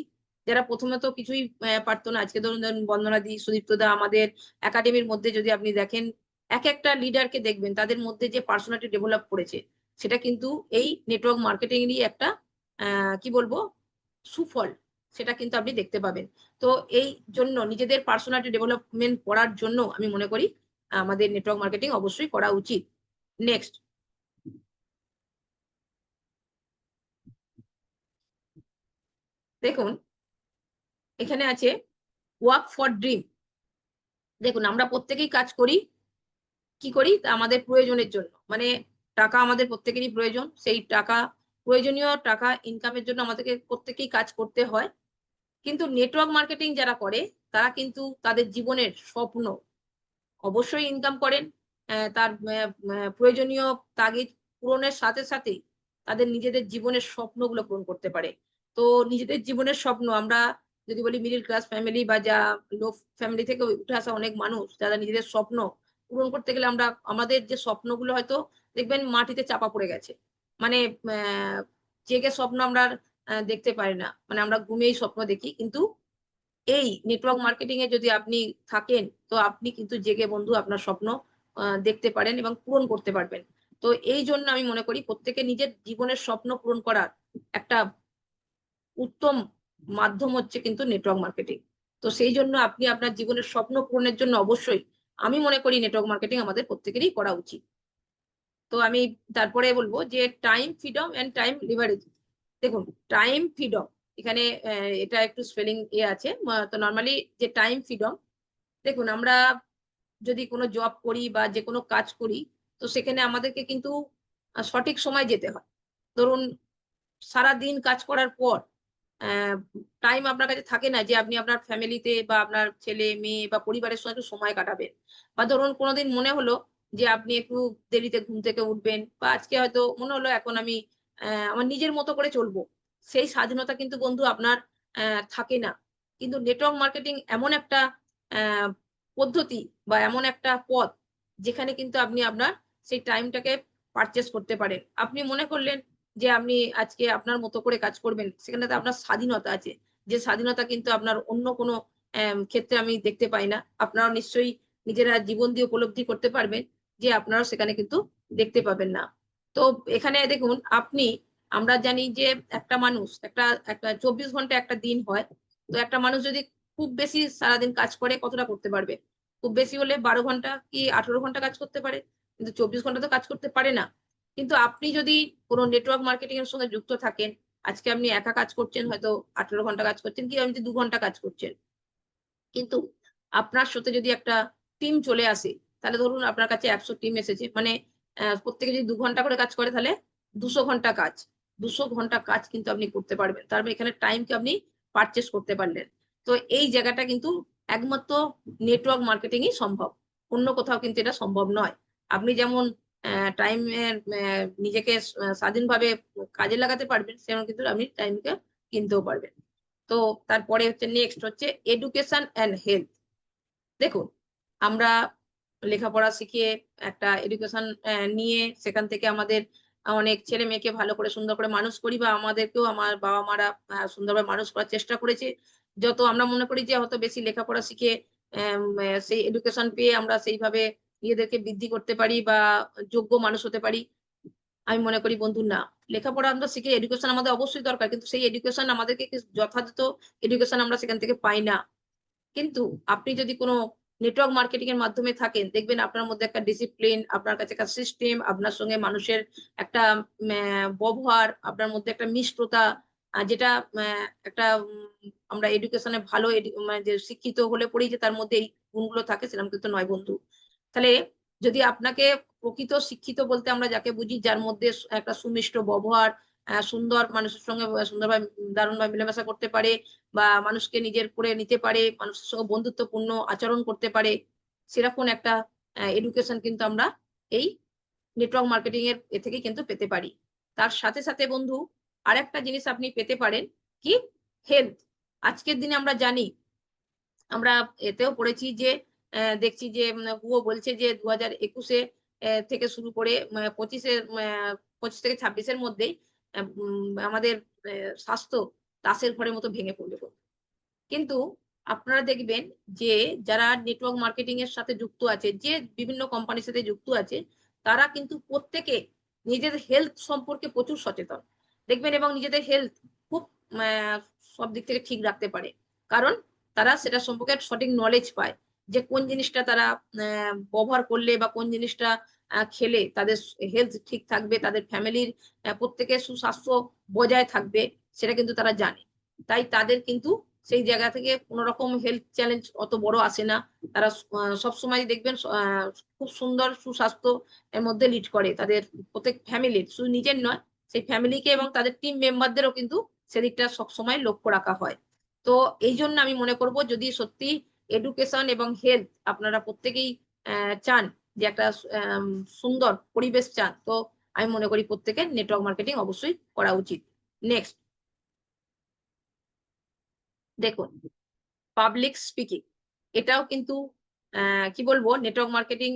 যারা প্রথমে তো কিছুই পারতো না। আজকে ধরুন বন্দনা দি, সুদীপ্ত দা, আমাদের একাডেমির মধ্যে যদি আপনি দেখেন এক একটা লিডারকে দেখবেন তাদের মধ্যে যে পার্সোনালিটি ডেভেলপ করেছে, সেটা কিন্তু এই নেটওয়ার্ক মার্কেটিং এরই একটা কি বলবো সুফল, সেটা কিন্তু আপনি দেখতে পাবেন। তো এই জন্য নিজেদের পার্সোনালিটি ডেভেলপমেন্ট করার জন্য আমি মনে করি আমাদের নেটওয়ার্ক মার্কেটিং অবশ্যই করা উচিত। নেক্সট, দেখুন এখানে আছে ওয়ার্ক ফর ড্রিম। দেখুন আমরা প্রত্যেকেই কাজ করি, কি করি তা আমাদের প্রয়োজনের জন্য, মানে টাকা আমাদের প্রত্যেকেরই প্রয়োজন। সেই টাকা প্রয়োজনীয় টাকা ইনকামের জন্য আমাদেরকে প্রত্যেকেই কাজ করতে হয়। কিন্তু নেটওয়ার্ক মার্কেটিং যারা করে তারা কিন্তু তাদের জীবনের স্বপ্ন অবশ্যই ইনকাম করেন, তার প্রয়োজনীয় তাগিদ পূরণের সাথে সাথে তাদের নিজেদের জীবনের স্বপ্নগুলো পূরণ করতে পারে। তো নিজেদের জীবনের স্বপ্ন আমরা যদি বলি মিডল ক্লাস ফ্যামিলি বা যা লো ফ্যামিলি থেকে উঠে আসা অনেক মানুষ যারা নিজেদের স্বপ্ন পূরণ করতে গেলে আমরা আমাদের যে স্বপ্নগুলো হয়তো দেখবেন মাটিতে চাপা পড়ে গেছে। মানে জেগে স্বপ্ন আমরা দেখতে পারি না, মানে আমরা ঘুমিয়েই স্বপ্ন দেখি। কিন্তু এই নেটওয়ার্ক মার্কেটিং এ যদি আপনি থাকেন তো আপনি কিন্তু জেগে বন্ধু আপনার স্বপ্ন দেখতে পারেন এবং পূরণ করতে পারবেন। তো এই জন্য আমি মনে করি প্রত্যেকে নিজের জীবনের স্বপ্ন পূরণ করার একটা উত্তম মাধ্যম হচ্ছে কিন্তু নেটওয়ার্ক মার্কেটিং। তো সেই জন্য আপনি আপনার জীবনের স্বপ্ন পূরণের জন্য অবশ্যই আমি মনে করি নেটওয়ার্ক মার্কেটিং আমাদের প্রত্যেকেরই করা উচিত। তো আমি তারপরে বলবো যে time freedom and time leverage. দেখুন টাইম ফ্রিডম এখানে এটা একটু স্পেলিং আছে। তো নর্মালি যে টাইম ফ্রিডম, দেখুন আমরা যদি কোনো জব করি বা যে কোনো কাজ করি তো সেখানে আমাদেরকে কিন্তু সঠিক সময় যেতে হয়। ধরুন সারাদিন কাজ করার পর টাইম আপনার কাছে থাকে না যে আপনি আপনার ফ্যামিলিতে বা আপনার ছেলে মেয়ে বা পরিবারের সঙ্গে একটু সময় কাটাবেন। বা ধরুন কোনোদিন মনে হলো যে আপনি একটু দেরিতে ঘুম থেকে উঠবেন বা আজকে হয়তো মনে হলো এখন আমি আমার নিজের মতো করে চলবো। সেই স্বাধীনতা কিন্তু বন্ধু আপনার থাকে না। কিন্তু নেটওয়ার্ক মার্কেটিং এমন একটা আহ পদ্ধতি বা এমন একটা পথ যেখানে কিন্তু আপনি আপনার সেই টাইমটাকে পারচেস করতে পারেন। আপনি মনে করলেন যে আপনি আজকে আপনার মতো করে কাজ করবেন, সেখানে তো আপনার স্বাধীনতা আছে। যে স্বাধীনতা কিন্তু আপনার অন্য কোনো ক্ষেত্রে আমি দেখতে পাই না। আপনারাও নিশ্চয়ই নিজেরা জীবন দিয়ে উপলব্ধি করতে পারবেন যে আপনারাও সেখানে কিন্তু দেখতে পাবেন না। তো এখানে দেখুন আপনি আমরা জানি যে একটা মানুষ একটা 24 ঘন্টা একটা দিন হয়। তো একটা মানুষ যদি খুব বেশি সারাদিন কাজ করে কতটা করতে পারবে? খুব বেশি হলে 12 ঘন্টা কি 18 ঘন্টা কাজ করতে পারে। কিন্তু 24 ঘন্টা তো কাজ করতে পারে না। কিন্তু আপনি যদি কোনো নেটওয়ার্ক মার্কেটিং এর সঙ্গে যুক্ত থাকেন, আজকে আপনি একা কাজ করছেন হয়তো 18 ঘন্টা কাজ করছেন কি আপনি 2 ঘন্টা কাজ করছেন। কিন্তু আপনার সাথে যদি একটা টিম চলে আসে, তাহলে ধরুন আপনার কাছে 100 টিম এসেছে। মানে প্রত্যেকে যদি 2 ঘন্টা করে কাজ করে তাহলে 200 ঘন্টা কাজ। 200 ঘন্টা কাজ কিন্তু আপনি করতে পারবেন। তার মানে এখানে টাইমকে আপনি পারচেজ করতে পারলেন। তো এই জায়গাটা কিন্তু একমাত্র নেটওয়ার্ক মার্কেটিং ই সম্ভব। অন্য কোথাও কিন্তু এটা সম্ভব নয়। আপনি যেমন টাইমের নিজেকে স্বাধীনভাবে কাজে লাগাতে পারবেন, সেরকম কিন্তু আপনি টাইমকে কিনতেও পারবেন। তো তারপরে হচ্ছে নেক্সট হচ্ছে এডুকেশন অ্যান্ড হেলথ। দেখুন আমরা লেখাপড়া শিখিয়ে একটা এডুকেশন নিয়ে সেখান থেকে আমাদের অনেক ছেলে মেয়েকে ভালো করে সুন্দর করে মানুষ করি বা আমাদেরকেও আমার বাবা মারা সুন্দরভাবে মানুষ করার চেষ্টা করেছে। যত আমরা মনে করি যে হয়তো বেশি লেখাপড়া শিখে সেই এডুকেশন পেয়ে আমরা সেইভাবে নিজেদেরকে বৃদ্ধি করতে পারি বা যোগ্য মানুষ হতে পারি। আমি মনে করি বন্ধু না। লেখাপড়া আমরা শিখে এডুকেশন আমাদের অবশ্যই দরকার। কিন্তু সেই এডুকেশন আমাদেরকে যথাযথ এডুকেশন আমরা সেখান থেকে পাই না। কিন্তু আপনি যদি কোনো নেটওয়ার্ক মার্কেটিং এর মাধ্যমে থাকেন, দেখবেন আপনার মধ্যে একটা ডিসিপ্লিন, আপনার কাছে একটা সিস্টেম, আপনার সঙ্গে মানুষের একটা ব্যবহার, আপনার মধ্যে একটা মিষ্টতা, যেটা একটা আমরা এডুকেশনে ভালো মানে যে শিক্ষিত হলে পরেই যে তার মধ্যে এই গুণগুলো থাকে সেরকম কিন্তু নয় বন্ধু। তাহলে যদি আপনাকে প্রকৃত শিক্ষিত বলতে আমরা যাকে বুঝি যার মধ্যে একটা সুমিষ্ট ব্যবহার, সুন্দর মানুষের সঙ্গে সুন্দরভাবে দারুণভাবে মেলামেশা করতে পারে বা মানুষকে নিজের করে নিতে পারে, মানুষের সঙ্গে বন্ধুত্বপূর্ণ আচরণ করতে পারে, সেরকম একটা এডুকেশন কিন্তু আমরা এই নেটওয়ার্ক মার্কেটিং এর থেকে কিন্তু পেতে পারি। তার সাথে সাথে বন্ধু আরেকটা জিনিস আপনি পেতে পারেন কি হেলথ। আজকের দিনে আমরা জানি, আমরা এতেও পড়েছি যে দেখছি যে হুও বলছে যে 2021-এ থেকে শুরু করে 25 থেকে 26-এর মধ্যেই আমাদের স্বাস্থ্য তাসের ঘরের মতো ভেঙে পড়বে। কিন্তু আপনারা দেখবেন যে যারা নেটওয়ার্ক মার্কেটিং এর সাথে যুক্ত আছে, যে বিভিন্ন কোম্পানির সাথে যুক্ত আছে, তারা কিন্তু প্রত্যেকে নিজেদের হেলথ সম্পর্কে প্রচুর সচেতন দেখবেন এবং নিজেদের হেলথ খুব সব দিক থেকে ঠিক রাখতে পারে। কারণ তারা সেটা সম্পর্কে সঠিক নলেজ পায় যে কোন জিনিসটা তারা ব্যবহার করলে বা কোন জিনিসটা খেলে তাদের হেলথ ঠিক থাকবে, তাদের ফ্যামিলির প্রত্যেকের সুস্বাস্থ্য বজায় থাকবে, সেটা কিন্তু তারা জানে। তাই তাদের কিন্তু সেই জায়গা থেকে কোনো রকম হেলথ চ্যালেঞ্জ অত বড় আসে না। তারা সবসময় দেখবেন খুব সুন্দর সুস্বাস্থ্য এর মধ্যে লিড করে তাদের প্রত্যেক ফ্যামিলির, শুধু নিজের নয়, সেই ফ্যামিলিকে এবং তাদের টিম মেম্বারদেরও কিন্তু সেদিকটা সবসময় লক্ষ্য রাখা হয়। তো এই জন্য আমি মনে করব যদি সত্যি এডুকেশন এবং হেলথ আপনারা প্রত্যেকেই চান যে একটা সুন্দর পরিবেশ চান, তো আমি মনে করি প্রত্যেকের নেটওয়ার্ক মার্কেটিং অবশ্যই করা উচিত। নেক্সট দেখুন, পাবলিক স্পিকিং, এটাও কিন্তু কি বলবো নেটওয়ার্ক মার্কেটিং।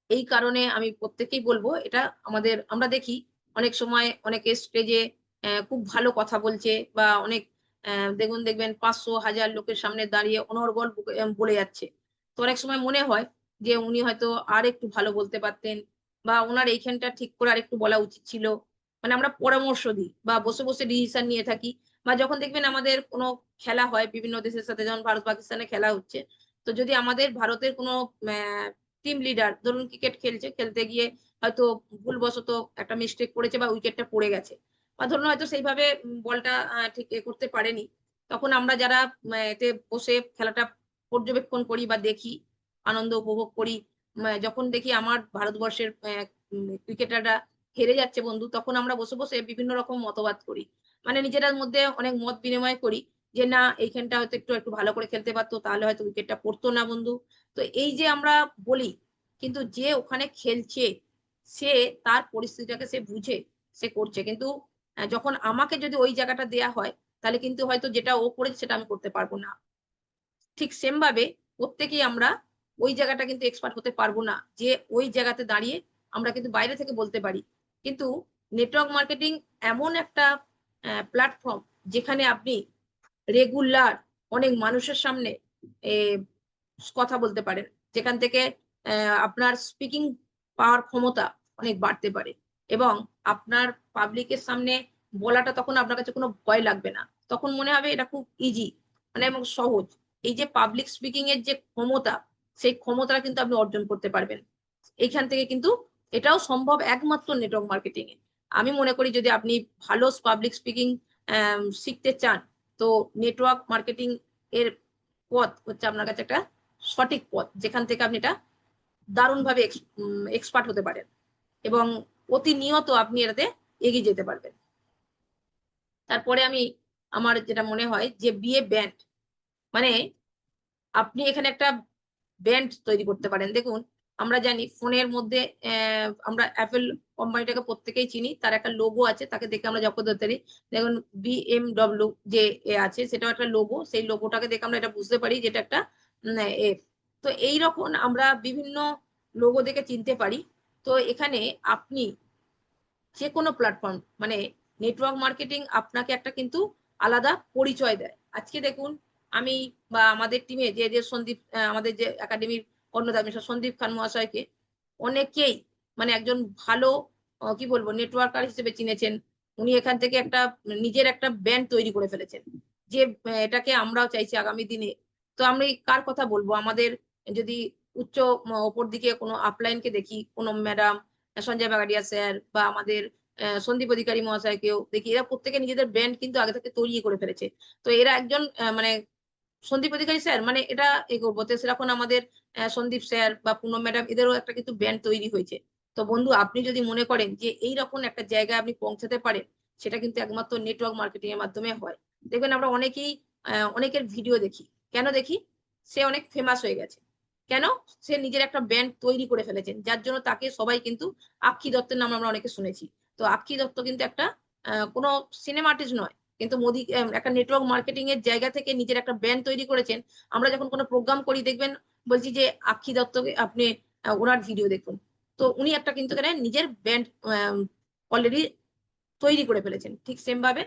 এই কারণে আমি প্রত্যেকেই বলবো এটা আমরা দেখি অনেক সময় অনেকে স্টেজে খুব ভালো কথা বলছে বা অনেক দেখবেন 500,000 লোকের সামনে দাঁড়িয়ে অনর্গল বলে যাচ্ছে। তো অনেক সময় মনে হয় যে উনি হয়তো আর একটু ভালো বলতে পারতেন বা ওনার এইখানটা ঠিক করে আরেকটু বলা উচিত ছিল। মানে আমরা পরামর্শ দিই বা বসে বসে ডিসিশন নিয়ে থাকি, বা যখন দেখবেন আমাদের কোনো খেলা হয় বিভিন্ন দেশের সাথে, যেমন ভারত পাকিস্তানে খেলা হচ্ছে, তো যদি আমাদের ভারতের কোনো টিম লিডার ধরুন ক্রিকেট খেলছে, খেলতে গিয়ে হয়তো ভুলবশত একটা মিস্টেক করেছে বা উইকেটটা পড়ে গেছে, বা ধরুন হয়তো সেইভাবে বলটা ঠিক করতে পারেনি, তখন আমরা যারা এতে বসে খেলাটা পর্যবেক্ষণ করি বা দেখি, আনন্দ উপভোগ করি, যখন দেখি আমার ভারতবর্ষের ক্রিকেটাররা হেরে যাচ্ছে বন্ধু, তখন আমরা বসে বসে বিভিন্ন রকম মতবাদ করি, মানে নিজেদের মধ্যে অনেক মত বিনিময় করি যে না এইখানটা হয়তো একটু ভালো করে খেলতে পারতো, তাহলে হয়তো উইকেটটা পড়তো না বন্ধু। তো এই যে আমরা বলি, কিন্তু যে ওখানে খেলছে সে তার পরিস্থিতিটাকে সে বুঝে সে করছে, কিন্তু যখন আমাকে যদি ওই জায়গাটা দেয়া হয়, তাহলে কিন্তু হয়তো যেটা ও করেছে সেটা আমি করতে পারবো না। ঠিক সেম ভাবে প্রত্যেকেই আমরা ওই জায়গাটা কিন্তু এক্সপার্ট হতে পারবো না যে ওই জায়গাতে দাঁড়িয়ে আমরা কিন্তু বাইরে থেকে বলতে পারি। কিন্তু নেটওয়ার্ক মার্কেটিং এমন একটা প্ল্যাটফর্ম যেখানে আপনি রেগুলার অনেক মানুষের সামনে এ কথা বলতে পারেন, যেখান থেকে আপনার স্পিকিং পাওয়ার ক্ষমতা অনেক বাড়তে পারে এবং আপনার পাবলিকের সামনে বলাটা তখন আপনার কাছে কোনো ভয় লাগবে না। তখন মনে হবে এটা খুব ইজি, মানে এবং সহজ। এই যে পাবলিক স্পিকিং এর যে ক্ষমতা, সেই ক্ষমতাটা কিন্তু আপনি অর্জন করতে পারবেন। এইখান থেকে কিন্তু এটাও সম্ভব একমাত্র নেটওয়ার্ক মার্কেটিং এ। আমি মনে করি যদি আপনি ভালো পাবলিক স্পিকিং শিখতে চান, তো নেটওয়ার্ক মার্কেটিং এর পথ হচ্ছে আপনার কাছে একটা সঠিক পথ, যেখান থেকে আপনি এটা দারুণভাবে এক্সপার্ট হতে পারেন এবং প্রতিনিয়ত আপনি এটাতে এগিয়ে যেতে পারবেন। তারপরে আমার যেটা মনে হয় যে বিয়ে ব্যান্ড, মানে আপনি এখানে একটা ব্যান্ড তৈরি করতে পারেন। দেখুন, আমরা জানি ফোনের মধ্যে আমরা অ্যাপেল কোম্পানিটাকে প্রত্যেকেই চিনি, তার একটা লোগো আছে, তাকে দেখে আমরা যখন ধরতে পারি। দেখুন BMW যে আছে সেটাও একটা লোগো, সেই লোগোটাকে দেখে আমরা এটা বুঝতে পারি যে এটা একটা এ। তো এইরকম আমরা বিভিন্ন লোগো দেখে চিনতে পারি। তো এখানে আপনি যেকোনো প্ল্যাটফর্ম, মানে নেটওয়ার্ক মার্কেটিং আপনাকে একটা কিন্তু আলাদা পরিচয় দেয়। আজকে দেখুন, আমি বা আমাদের টিমে যে সন্দীপ আমাদের যে একাডেমির কর্ণধার সন্দীপ খান মহাশয়কে অনেকেই মানে একজন ভালো কি বলবো নেটওয়ার্কার হিসেবে চিনেছেন। উনি এখান থেকে একটা নিজের একটা ব্যান্ড তৈরি করে ফেলেছেন, যে এটাকে আমরাও চাইছি আগামী দিনে। তো আমি কার কথা বলবো, আমাদের যদি উচ্চ ওপর দিকে কোনো আপলাইনকে দেখি, কোনো ম্যাডাম সঞ্জয় বাগাডিয়া স্যার বা আমাদের সন্দীপ অধিকারী মহাশয়কেও দেখি, এরা প্রত্যেকে নিজেদের ব্র্যান্ড কিন্তু আগে থেকে তৈরি করে ফেলেছে। তো এরা একজন মানে সন্দীপ অধিকারী স্যার মানে এটা করবো, তো সেরকম আমাদের সন্দীপ স্যার বা পুনম ম্যাডাম এদেরও একটা কিন্তু ব্র্যান্ড তৈরি হয়েছে। তো বন্ধু, আপনি যদি মনে করেন যে এইরকম একটা জায়গায় আপনি পৌঁছাতে পারেন, সেটা কিন্তু একমাত্র নেটওয়ার্ক মার্কেটিং এর মাধ্যমে হয়। দেখবেন আমরা অনেকেই অনেকের ভিডিও দেখি, কেন দেখি? সে অনেক ফেমাস হয়ে গেছে, কেন? সে নিজের একটা ব্র্যান্ড তৈরি করে ফেলেছেন, যার জন্য তাকে সবাই কিন্তু আক্ষি দত্তের নাম আমরা অনেকে শুনেছি। তো আক্ষি দত্ত কিন্তু একটা কোনো সিনেমা আর্টিস্ট নয়, কিন্তু একটা নেটওয়ার্ক মার্কেটিং এর জায়গা থেকে নিজের একটা ব্র্যান্ড তৈরি করেছেন। আমরা যখন কোনো প্রোগ্রাম করি দেখবেন বলছি যে আক্ষি দত্তকে আপনি ওনার ভিডিও দেখুন। তো উনি একটা কিন্তু এখানে নিজের ব্র্যান্ড অলরেডি তৈরি করে ফেলেছেন। ঠিক সেম ভাবে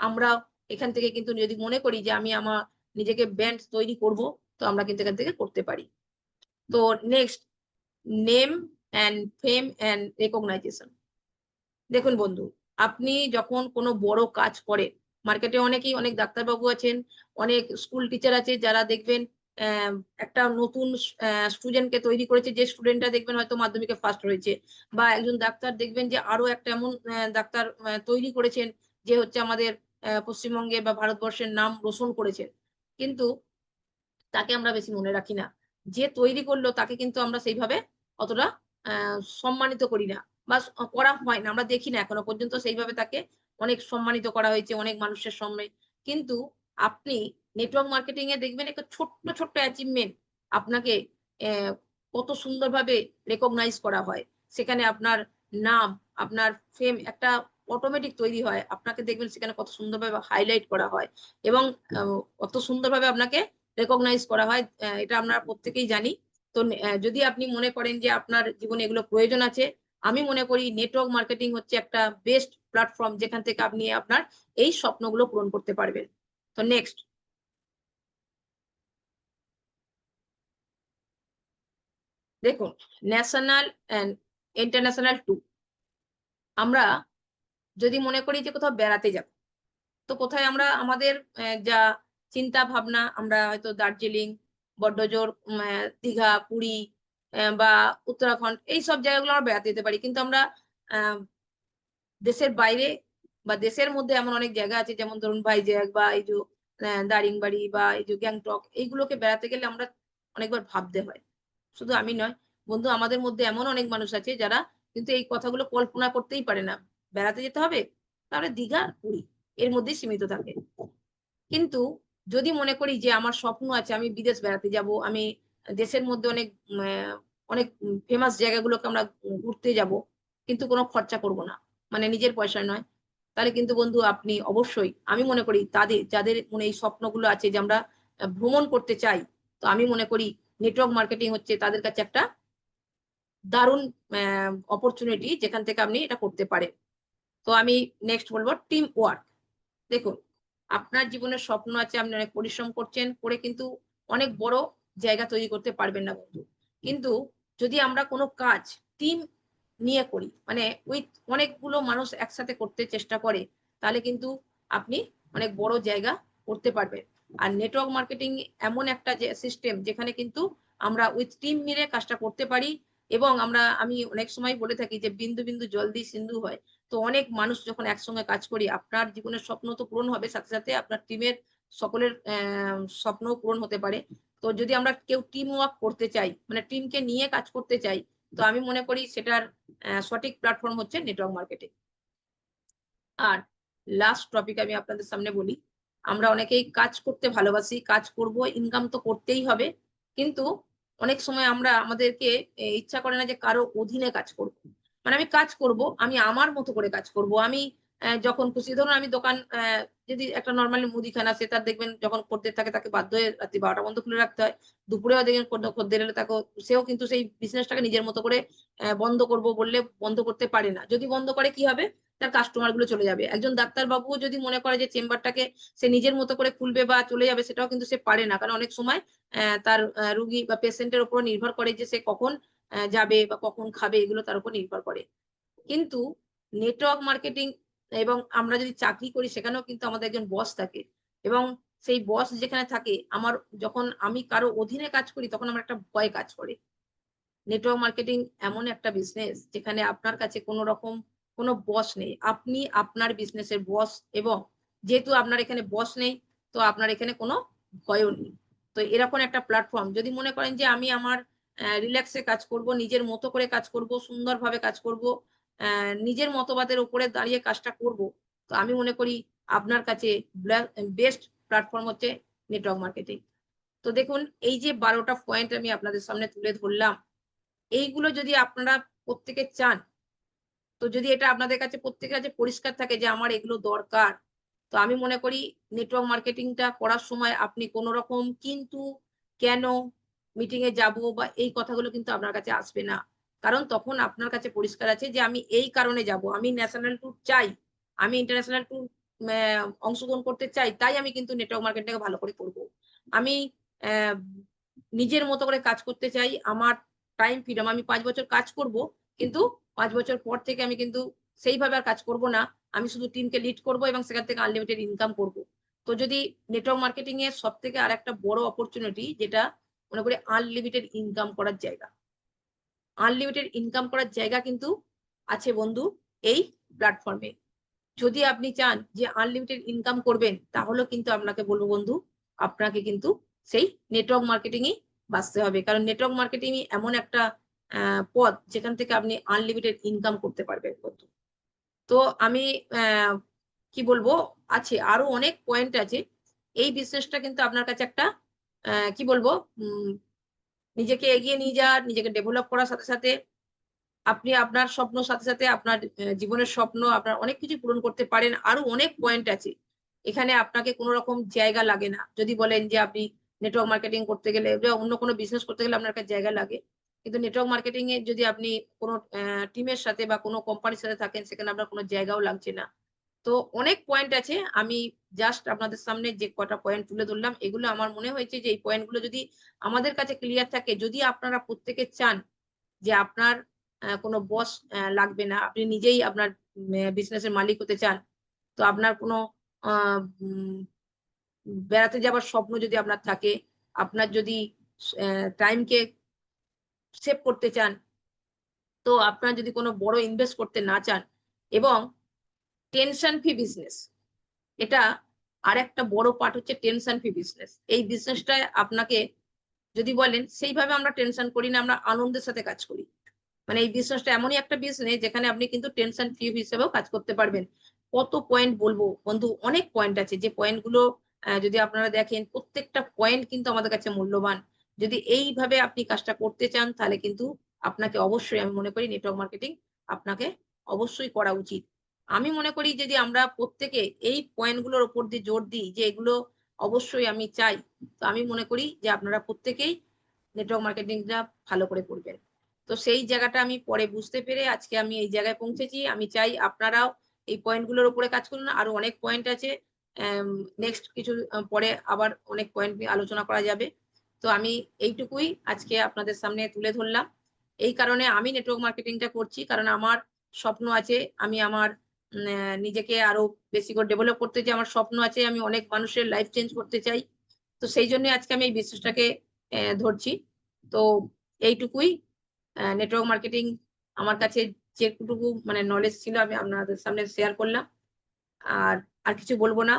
আমরা এখান থেকে কিন্তু যদি মনে করি যে আমি আমার নিজেকে ব্র্যান্ড তৈরি করব, তো আমরা কিন্তু এখান থেকে করতে পারি। তো next, name and fame and recognition. দেখুন বন্ধু, আপনি যখন কোনো বড় কাজ করেন, মার্কেটে অনেক ডাক্তারবাবু আছেন, অনেক স্কুল টিচার আছে যারা দেখবেন একটা নতুন স্টুডেন্টকে তৈরি করেছে, যে স্টুডেন্টটা দেখবেন হয়তো মাধ্যমিকে ফার্স্ট হয়েছে, বা একজন ডাক্তার দেখবেন যে আরো একটা এমন ডাক্তার তৈরি করেছেন যে হচ্ছে আমাদের পশ্চিমবঙ্গে বা ভারতবর্ষের নাম রোশন করেছেন, কিন্তু তাকে আমরা বেশি মনে রাখি না। যে তৈরি করলো তাকে কিন্তু আমরা সেইভাবে অতটা সম্মানিত করি না বা করা হয় না। আমরা দেখি না এখনো পর্যন্ত সেইভাবে তাকে অনেক সম্মানিত করা হয়েছে অনেক মানুষের সামনে। কিন্তু আপনি নেটওয়ার্ক মার্কেটিং এ দেখবেন একটা ছোট্ট ছোট্ট অ্যাচিভমেন্ট আপনাকে কত সুন্দরভাবে রেকগনাইজ করা হয়। সেখানে আপনার নাম, আপনার ফেম একটা অটোমেটিক তৈরি হয়। আপনাকে দেখবেন সেখানে কত সুন্দরভাবে হাইলাইট করা হয় এবং কত সুন্দরভাবে আপনাকে রেকগনাইজ করা হয়। এটা আমরা প্রত্যেকেই জানি। তো যদি আপনি মনে করেন যে আপনার জীবনে এগুলো প্রয়োজন আছে, আমি মনে করি নেটওয়ার্ক মার্কেটিং হচ্ছে একটা বেস্ট প্ল্যাটফর্ম যেখান থেকে আপনি আপনার এই স্বপ্নগুলো পূরণ করতে পারবেন। তো নেক্সট দেখুন, ন্যাশনাল এন্ড ইন্টারন্যাশনাল ট্যুর। আমরা যদি মনে করি যে কোথাও বেড়াতে যাব, তো কোথায় আমরা আমাদের যা চিন্তা ভাবনা, আমরা হয়তো দার্জিলিং, বড্ডজোর, দীঘা, পুরী বা উত্তরাখণ্ড এইসব জায়গাগুলো আমরা বেড়াতে যেতে পারি। কিন্তু আমরা আহ দেশের বাইরে বা দেশের মধ্যে এমন অনেক জায়গা আছে, যেমন ধরুন ভাইজ্যাক বা এই যে দারিংবাড়ি বা এই যে গ্যাংটক, এইগুলোকে বেড়াতে গেলে আমরা অনেকবার ভাবতে হয়। শুধু আমি নয় বন্ধু, আমাদের মধ্যে এমন অনেক মানুষ আছে যারা কিন্তু এই কথাগুলো কল্পনা করতেই পারে না। বেড়াতে যেতে হবে, তাহলে দীঘা আর পুরী এর মধ্যেই সীমিত থাকে। কিন্তু যদি মনে করি যে আমার স্বপ্ন আছে আমি বিদেশ বেড়াতে যাব, আমি দেশের মধ্যে অনেক ফেমাস জায়গাগুলোকে আমরা ঘুরতে যাব, কিন্তু কোনো খরচা করব না, মানে নিজের পয়সায় নয়, তাহলে কিন্তু বন্ধু আপনি অবশ্যই, আমি মনে করি তাদের যাদের মনে এই স্বপ্নগুলো আছে যে আমরা ভ্রমণ করতে চাই, তো আমি মনে করি নেটওয়ার্ক মার্কেটিং হচ্ছে তাদের কাছে একটা দারুণ অপরচুনিটি যেখান থেকে আপনি এটা করতে পারেন। তো আমি নেক্সট বলবো টিম ওয়ার্ক। দেখুন, আপনার জীবনের স্বপ্ন আছে, আপনি অনেক পরিশ্রম করছেন, করে কিন্তু অনেক বড় জায়গা তৈরি করতে পারবেন না বন্ধু। কিন্তু যদি আমরা কোনো কাজ টিম নিয়ে করি, মানে উইথ অনেকগুলো মানুষ একসাথে করতে চেষ্টা করে, তাহলে কিন্তু আপনি অনেক বড় জায়গা করতে পারবেন। আর নেটওয়ার্ক মার্কেটিং এমন একটা যে সিস্টেম যেখানে কিন্তু আমরা উইথ টিম মিলে কাজটা করতে পারি। এবং আমি অনেক সময় বলে থাকি যে বিন্দু বিন্দু জল দিয়ে সিন্ধু হয়। তো অনেক মানুষ যখন একসঙ্গে কাজ করি, আপনার জীবনের স্বপ্ন তো পূরণ হবে, সাথে সাথে আপনার টিমের সকলের স্বপ্নও পূরণ হতে পারে। তো যদি আমরা কেউ টিম ওয়ার্ক করতে চাই, মানে টিমকে নিয়ে কাজ করতে চাই, তো আমি মনে করি সেটার সঠিক প্ল্যাটফর্ম হচ্ছে নেটওয়ার্ক মার্কেটিং। আর লাস্ট টপিক আমি আপনাদের সামনে বলি, আমরা অনেকেই কাজ করতে ভালোবাসি, কাজ করব, ইনকাম তো করতেই হবে, কিন্তু অনেক সময় আমরা আমাদেরকে ইচ্ছা করে না যে কারো অধীনে কাজ করব। মানে আমি কাজ করব, আমি আমার মতো করে কাজ করব। আমি যখন খুশি, ধরুন আমি দোকান যদি একটা নর্মালি মুদিখানা, সে তার দেখবেন যখন খদ্দের থাকে তাকে বাধ্য হয়ে রাত্রি 12টা পর্যন্ত খুলে রাখতে হয়। দুপুরেও দেখবেন খদ্দের এলে তাকে, সেও কিন্তু সেই বিজনেসটাকে নিজের মতো করে বন্ধ করব বললে বন্ধ করতে পারে না। যদি বন্ধ করে কি হবে, তার কাস্টমার গুলো চলে যাবে। একজন ডাক্তার বাবুও যদি মনে করে যে চেম্বারটাকে সে নিজের মতো করে খুলবে বা চলে যাবে, সেটাও কিন্তু সে পারে না। কারণ অনেক সময় তার রুগী বা পেশেন্টের উপর নির্ভর করে যে সে কখন যাবে বা কখন খাবে, এগুলো তার উপর নির্ভর করে। কিন্তু নেটওয়ার্ক মার্কেটিং, এবং আমরা যদি চাকরি করি সেখানেও কিন্তু আমাদের একজন বস থাকে, এবং সেই বস যেখানে থাকে, আমার যখন আমি কারো অধীনে কাজ করি তখন আমার একটা ভয় কাজ করে। নেটওয়ার্ক মার্কেটিং এমন একটা বিজনেস যেখানে আপনার কাছে কোনো রকম কোনো বস নেই, আপনি আপনার বিজনেসের বস। এবং যেহেতু আপনার এখানে বস নেই, তো আপনার এখানে কোনো ভয়ও নেই। তো এরকম একটা প্ল্যাটফর্ম, যদি মনে করেন যে আমি আমার রিল্যাক্সে কাজ করব, নিজের মতো করে কাজ করব, সুন্দরভাবে কাজ করব, নিজের মতবাদের উপরে দাঁড়িয়ে কাজটা করব, তো আমি মনে করি আপনার কাছে বেস্ট প্ল্যাটফর্ম হচ্ছে নেটওয়ার্ক মার্কেটিং। তো দেখুন, এই যে 12টা পয়েন্ট আমি আপনাদের সামনে তুলে ধরলাম, এইগুলো যদি আপনারা প্রত্যেকে চান, তো যদি এটা আপনাদের কাছে প্রত্যেকের কাছে পরিষ্কার থাকে যে আমার এগুলো দরকার, তো আমি মনে করি নেটওয়ার্ক মার্কেটিংটা করার সময় আপনি কোনো রকম কিন্তু, কেন, মিটিং এ যাব বা এই কথাগুলো কিন্তু আপনার কাছে আসবে না। কারণ তখন আপনার কাছে পরিষ্কার আছে যে আমি এই কারণে যাব, আমি ন্যাশনাল ট্যুর চাই, আমি ইন্টারন্যাশনাল ট্যুর অংশগ্রহণ করতে চাই, তাই আমি কিন্তু নেটওয়ার্ক মার্কেটিংটাকে ভালো করে করব। আমি আহ, নিজের মতো করে কাজ করতে চাই, আমার টাইম ফ্রিডম, আমি 5 বছর কাজ করব, কিন্তু 5 বছর পর থেকে আমি কিন্তু সেইভাবে আর কাজ করব না, আমি শুধু টিমকে লিড করব এবং সেখান থেকে আনলিমিটেড ইনকাম করব। তো যদি নেটওয়ার্ক মার্কেটিং এর সব থেকে আর একটা বড় অপরচুনিটি, যেটা মনে করি আনলিমিটেড ইনকাম করার জায়গা, আনলিমিটেড ইনকাম করার জায়গা কিন্তু আছে বন্ধু এই প্ল্যাটফর্মে। যদি আপনি চান যে আনলিমিটেড ইনকাম করবেন, তাহলে কিন্তু আপনাকে বলবো বন্ধু, আপনাকে কিন্তু সেই নেটওয়ার্ক মার্কেটিংই বাঁচতে হবে। কারণ নেটওয়ার্ক মার্কেটিং এমন একটা পথ যেখান থেকে আপনি আনলিমিটেড ইনকাম করতে পারবেন বন্ধু। তো আমি কি বলবো, আছে আরো অনেক পয়েন্ট আছে, এই বিজনেসটা কিন্তু আপনার কাছে একটা কি বলবো নিজেকে এগিয়ে নিয়ে যাওয়ার, নিজেকে ডেভেলপ করার সাথে সাথে আপনি আপনার স্বপ্নর সাথে সাথে আপনার জীবনের স্বপ্ন আপনার অনেক কিছু পূরণ করতে পারেন। আরো অনেক পয়েন্ট আছে। এখানে আপনাকে কোন রকম জায়গা লাগে না। যদি বলেন যে আপনি নেটওয়ার্ক মার্কেটিং করতে গেলে বা অন্য কোনো বিজনেস করতে গেলে আপনার কাছে জায়গা লাগে। কিন্তু নেটওয়ার্ক মার্কেটিং এ যদি আপনি কোনো টিমের সাথে বা কোনো কোম্পানির সাথে থাকেন সেখানে আপনার কোনো জায়গাও লাগছে না। তো অনেক পয়েন্ট আছে। আমি জাস্ট আপনাদের সামনে যে কটা পয়েন্ট তুলে ধরলাম এগুলো আমার মনে হয়েছে যে এই পয়েন্ট গুলো যদি আমাদের কাছে ক্লিয়ার থাকে, যদি আপনারা প্রত্যেকে চান যে আপনার কোনো বস লাগবে না। আপনি নিজেই আপনার বিজনেস এর মালিক হতে চান। তো আপনার কোনো আ উম বেড়াতে যাবার স্বপ্ন যদি আপনার থাকে, আপনার যদি টাইমকে সেভ করতে চান, তো আপনার যদি কোনো বড় ইনভেস্ট করতে না চান এবং টেনশন ফ্রি বিজনেস, এটা আরেকটা বড় পার্ট হচ্ছে টেনশন ফ্রি বিজনেস। এই বিজনেসটায় আপনাকে যদি বলেন সেইভাবে আমরা টেনশন করি না, আমরা আনন্দের সাথে কাজ করি। মানে এই বিজনেসটা এমনই একটা বিজনেস যেখানে আপনি কিন্তু টেনশন ফ্রি হিসেবেও কাজ করতে পারবেন। কত পয়েন্ট বলবো বন্ধু, অনেক পয়েন্ট আছে যে পয়েন্ট গুলো যদি আপনারা দেখেন প্রত্যেকটা পয়েন্ট কিন্তু আমাদের কাছে মূল্যবান। যদি এইভাবে আপনি কাজটা করতে চান তাহলে কিন্তু আপনাকে অবশ্যই আমি মনে করি নেটওয়ার্ক মার্কেটিং আপনাকে অবশ্যই করা উচিত। আমি মনে করি যদি আমরা প্রত্যেকে এই পয়েন্ট গুলোর উপর দিয়ে জোর দিই যে এগুলো অবশ্যই আমি চাই, তো আমি মনে করি যে আপনারা প্রত্যেকেই নেটওয়ার্ক মার্কেটিংটা ভালো করে করবেন। তো সেই জায়গাটা আমি পরে বুঝতে পেরে আজকে আমি এই জায়গায় পৌঁছেছি। আমি চাই আপনারাও এই পয়েন্ট গুলোর উপরে কাজ করুন। আরো অনেক পয়েন্ট আছে। নেক্সট কিছু পরে আবার অনেক পয়েন্ট নিয়ে আলোচনা করা যাবে। তো আমি এইটুকুই আজকে আপনাদের সামনে তুলে ধরলাম। এই কারণে আমি নেটওয়ার্ক মার্কেটিংটা করছি। কারণ আমার স্বপ্ন আছে আমি আমার নিজেকে আরো বেশি করে ডেভেলপ করতে চাই। আমার স্বপ্ন আছে আমি অনেক মানুষের লাইফ চেঞ্জ করতে চাই। তো সেই জন্যই আজকে আমি এই বিজনেসটাকে ধরছি। তো এইটুকুই নেটওয়ার্ক মার্কেটিং আমার কাছে যেটুকু মানে নলেজ ছিল আমি আপনাদের সামনে শেয়ার করলাম। আর আর কিছু বলবো না।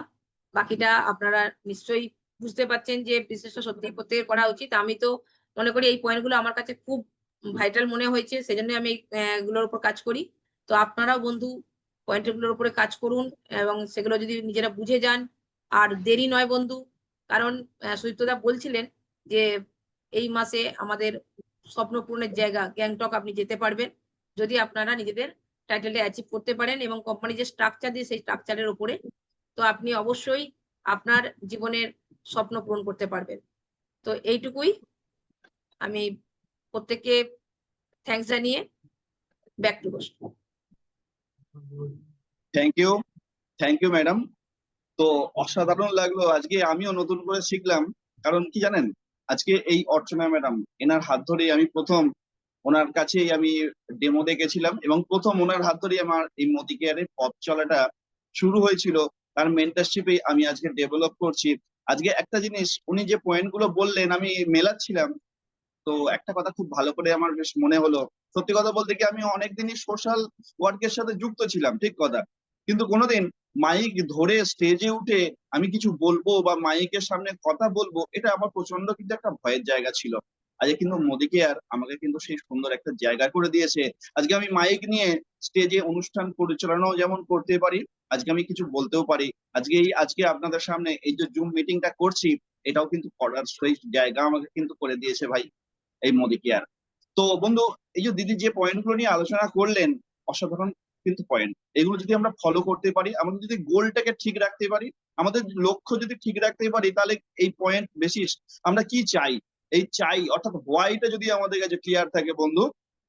বাকিটা আপনারা নিশ্চয়ই বুঝতে পারছেন যে বিজনেসটা সত্যিই প্রত্যেকের করা উচিত। আমি তো মনে করি এই পয়েন্ট গুলো আমার কাছে খুব ভাইটাল মনে হয়েছে। সেজন্যই আমি এগুলোর উপর কাজ করি। তো আপনারাও বন্ধু পয়েন্ট গুলোর উপরে কাজ করুন এবং সেগুলো যদি নিজেরা বুঝে যান আর দেরি নয় বন্ধু। কারণ সুদীপ্তদা বলছিলেন যে এই মাসে আমাদের স্বপ্ন পূরণের জায়গা গ্যাংটক আপনি যেতে পারবেন। যদি আপনারা নিজেদের টাইটেলটা অ্যাচিভ করতে পারেন এবং কোম্পানি যে স্ট্রাকচার দিয়ে সেই স্ট্রাকচারের উপরে, তো আপনি অবশ্যই আপনার জীবনের স্বপ্ন পূরণ করতে পারবেন। তো এইটুকুই আমি প্রত্যেককে থ্যাংকস জানিয়ে back to host. Thank you, thank you madam. তো অসাধারণ লাগলো, আজকে আমিও নতুন করে শিখলাম। কারণ কি জানেন, আজকে এই অর্চনা ম্যাডাম এনার হাত ধরেই আমি প্রথম ওনার কাছেই আমি ডেমো দেখেছিলাম এবং প্রথম ওনার হাত ধরেই আমার এই মোদি কেয়ারের পথ চলাটা শুরু হয়েছিল। তার মেন্টরশিপে আমি আজকে ডেভেলপ করছি। আজকে একটা জিনিস উনি যে পয়েন্ট গুলো বললেন আমি মেলাচ্ছিলাম, তো একটা কথা খুব ভালো করে আমার বেশ মনে হলো। সত্যি কথা বলতে কি আমি অনেকদিনই সোশ্যাল ওয়ার্কের সাথে যুক্ত ছিলাম, ঠিক কথা, কিন্তু কোনোদিন মাইক ধরে স্টেজে উঠে আমি কিছু বলবো বা মাইকের সামনে কথা বলবো এটা আমার প্রচন্ড কিন্তু একটা ভয়ের জায়গা ছিল। আজকে কিন্তু মোদি কেয়ার আমাকে কিন্তু সেই সুন্দর একটা জায়গা করে দিয়েছে। আজকে আমি মাইক নিয়ে স্টেজে অনুষ্ঠান পরিচালনাও যেমন করতে পারি, আজকে আমি কিছু বলতেও পারি। আজকে আপনাদের সামনে এই যে জুম মিটিংটা করছি এটাও কিন্তু করার সেই জায়গা আমাকে কিন্তু করে দিয়েছে ভাই এই মোদি কেয়ার। তো বন্ধু, এই যে দিদি যে পয়েন্ট গুলো নিয়ে আলোচনা করলেন অসাধারণ কিন্তু পয়েন্ট, এগুলো যদি আমরা ফলো করতে পারি, আমাদের যদি গোলটাকে ঠিক রাখতে পারি, আমাদের লক্ষ্য যদি ঠিক রাখতে পারি, তাহলে এই পয়েন্ট বেসিস আমরা কি চাই, এই চাই অর্থাৎ হোয়াইটা যদি আমাদের কাছে ক্লিয়ার থাকে বন্ধু,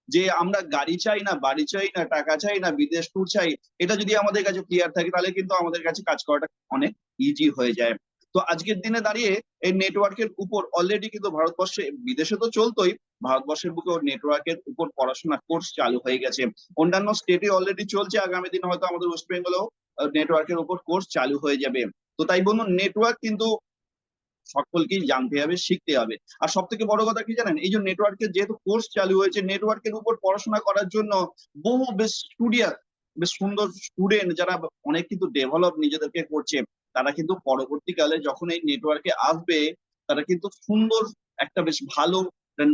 যে আমরা গাড়ি চাই না, বাড়ি চাই না, টাকা চাই না, বিদেশ ট্যুর চাই, এটা যদি আমাদের কাছে ক্লিয়ার থাকে তাহলে কিন্তু আমাদের কাছে কাজ করাটা অনেক ইজি হয়ে যায়। তো আজকের দিনে দাঁড়িয়ে এই নেটওয়ার্কের উপর অলরেডি কিন্তু ভারতবর্ষে, বিদেশে তো চলতোই, ভারতবর্ষের বুকেও নেটওয়ার্কের উপর পড়াশোনা কোর্স চালু হয়ে গেছে। অন্যান্য স্টেটে অলরেডি চলছে, আগামী দিনে হয়তো আমাদের ওয়েস্ট বেঙ্গলেও নেটওয়ার্কের উপর কোর্স চালু হয়ে যাবে। তো তাই বন্ধু, নেটওয়ার্ক কিন্তু সকলকেই জানতে হবে, শিখতে হবে। আর সব থেকে বড় কথা কি জানেন, এই যে নেটওয়ার্কের যেহেতু কোর্স চালু হয়েছে, নেটওয়ার্কের উপর পড়াশোনা করার জন্য বহু বেশ স্টুডিয়াস, বেশ সুন্দর স্টুডেন্ট যারা অনেক কিন্তু ডেভেলপ নিজেদেরকে করছে, তারা কিন্তু পরবর্তীকালে যখন এই নেটওয়ার্কে আসবে তারা কিন্তু সুন্দর একটা বেশ ভালো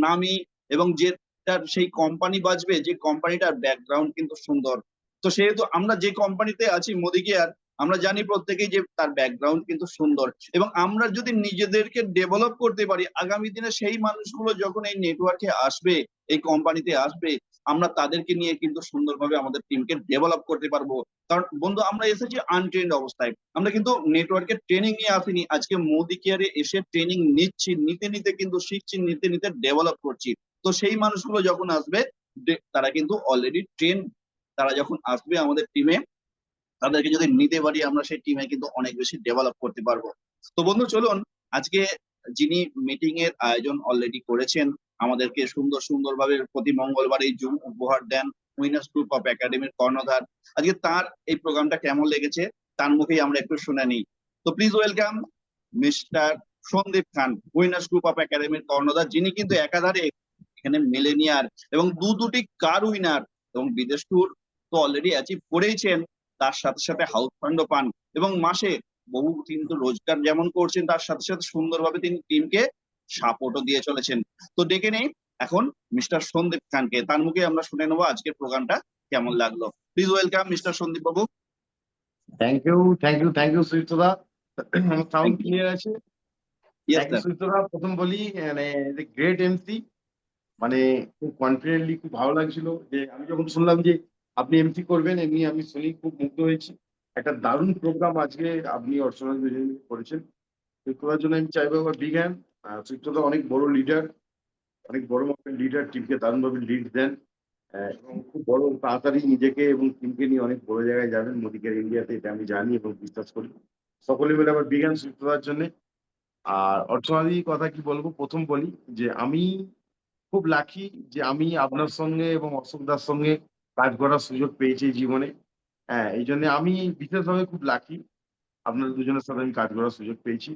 নামি এবং যেটার সেই কোম্পানি বাজবে, যে কোম্পানিটার ব্যাকগ্রাউন্ড কিন্তু সুন্দর। তো সেহেতু আমরা যে কোম্পানিতে আছি মোদি কেয়ার, আমরা জানি প্রত্যেকেই যে তার ব্যাকগ্রাউন্ড কিন্তু সুন্দর, এবং আমরা যদি নিজেদেরকে ডেভেলপ করতে পারি, আগামী দিনে সেই মানুষগুলো যখন এই নেটওয়ার্কে আসবে, এই কোম্পানিতে আসবে, আমরা তাদেরকে নিয়ে কিন্তু সুন্দরভাবে আমাদের টিমকে ডেভেলপ করতে পারবো। কারণ বন্ধু, আমরা এসেছি আনট্রেন্ড অবস্থায়, আমরা কিন্তু নেটওয়ার্কের ট্রেনিং নিয়ে আসিনি, আজকে মোদি কেয়ারে এসে ট্রেনিং নিচ্ছি, নিতে নিতে কিন্তু শিখছি, নিতে নিতে ডেভেলপ করছি। তো সেই মানুষগুলো যখন আসবে, তারা কিন্তু অলরেডি ট্রেন, তারা যখন আসবে আমাদের টিমে, তাদেরকে যদি নিতে পারি আমরা, সেই টিমে কিন্তু অনেক বেশি ডেভেলপ করতে পারবো। তো বন্ধু চলুন, আজকে যিনি মিটিং এর আয়োজন অলরেডি করেছেন, আমাদেরকে সুন্দর সুন্দরভাবে প্রতি মঙ্গলবার এই জুম উপহার দেন, উইনার্স গ্রুপ অফ একাডেমির কর্ণধার, আজকে তার এই প্রোগ্রামটা কেমন লেগেছে তার মুখেই আমরা একটু শুনে নিই। তো please welcome mister Sandeep Khan, winners group of একাডেমির কর্ণধার, যিনি কিন্তু একাধারে এখানে মিলেনিয়ার এবং দুটি কার উইনার এবং বিদেশ ট্যুর তো অলরেডি অ্যাচিভ করেইছেন, তার সাথে সাথে হাউস ফান্ডও পান, এবং মাসে বহু কিন্তু রোজগার যেমন করছেন, তার সাথে সাথে সুন্দরভাবে তিনি টিমকে সাপোর্টও দিয়ে চলেছেন। তো ডেকে নেই এখন মিস্টার সন্দীপ খানকে, তার মুখে আমরা শুনে নেবো আজকের প্রোগ্রামটা কেমন লাগলো। প্লিজ ওয়েলকাম মিস্টার সন্দীপ বাবু। থ্যাংক ইউ সুইতদা। আমার সাউন্ড Thank you. ক্লিয়ার আছে? Yes thank you sir. সুইতদা। প্রথম বলি, মানে গ্রেট এমসি, মানে খুব কনফিডেন্টলি, খুব ভালো লাগছিল যে আমি যখন শুনলাম যে আপনি এমসি করবেন, এমনি আমি শুনি খুব মুগ্ধ হয়েছি। একটা দারুণ প্রোগ্রাম আজকে আপনি অর্চনা দুজনে করেছেন। সুইতদার জন্য আমি চাইবো আবার বিগ হ্যান্ড। সুইতদা অনেক বড় লিডার, অনেক বড় মাপের লিডার, টিমকে দারুণভাবে লিড দেন, এবং খুব বড় তাড়াতাড়ি নিজেকে এবং টিমকে নিয়ে অনেক বড় জায়গায় যাবেন মোদিকের ইন্ডিয়াতে, এটা আমি জানি এবং বিশ্বাস করি। সকলে মিলে আবার বিজ্ঞান সুস্থতার জন্য। আর অর্চনাদির কথা কি বলবো, প্রথম বলি যে আমি খুব লাকি যে আমি আপনার সঙ্গে এবং অশোকদার সঙ্গে কাজ করার সুযোগ পেয়েছি জীবনে। হ্যাঁ, এই জন্য আমি বিশেষভাবে খুব লাকি, আপনার দুজনের সাথে আমি কাজ করার সুযোগ পেয়েছি।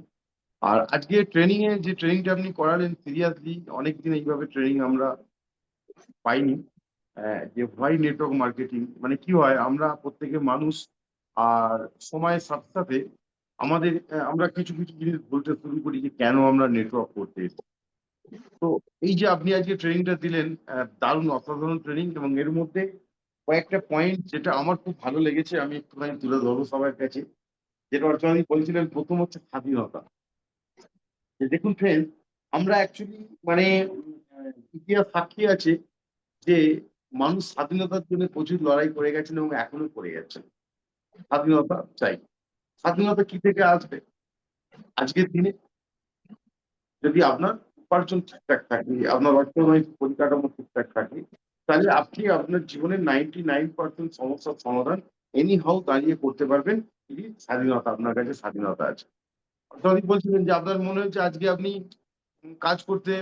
আর আজকে ট্রেনিং এ যে ট্রেনিংটা আপনি করালেন, সিরিয়াসলি অনেকদিন এইভাবে ট্রেনিং আমরা পাইনি। যে হোয়াই নেটওয়ার্ক মার্কেটিং মানে কি হয়, আমরা প্রত্যেকে মানুষ, আর সময়ের সাথে সাথে আমাদের আমরা কিছু কিছু জিনিস বলতে শুরু করি যে কেন আমরা নেটওয়ার্ক করতে এসেছি। তো এই যে আপনি আজকে ট্রেনিংটা দিলেন, দারুণ অসাধারণ ট্রেনিং, এবং এর মধ্যে কয়েকটা পয়েন্ট যেটা আমার খুব ভালো লেগেছে আমি একটুখানি তুলে ধরবো সবার কাছে। যেটা অর্চনাদি বলছিলেন, প্রথম হচ্ছে স্বাধীনতা। যে দেখুন ফ্রেন্ড, আমরা অ্যাকচুয়ালি মানে ইতিহাস সাক্ষী আছে যে মানুষ স্বাধীনতার জন্য প্রচুর লড়াই করে গেছেন এবং এখনো করে যাচ্ছেন। স্বাধীনতা চাই। স্বাধীনতা কি থেকে আসবে? আজকের দিনে যদি আপনার উপার্জন ঠিকঠাক থাকে, আপনার অর্থনৈতিক পরিকাঠামো ঠিকঠাক থাকে, তাহলে আপনি আপনার জীবনের 99% সমস্যার সমাধান এনি হাউ দাঁড়িয়ে করতে পারবেন যদি স্বাধীনতা আপনার কাছে স্বাধীনতা আছে। অর্থনৈতিক বলছিলেন যে আপনার মনে হচ্ছে আজকে আপনি কাজ করতে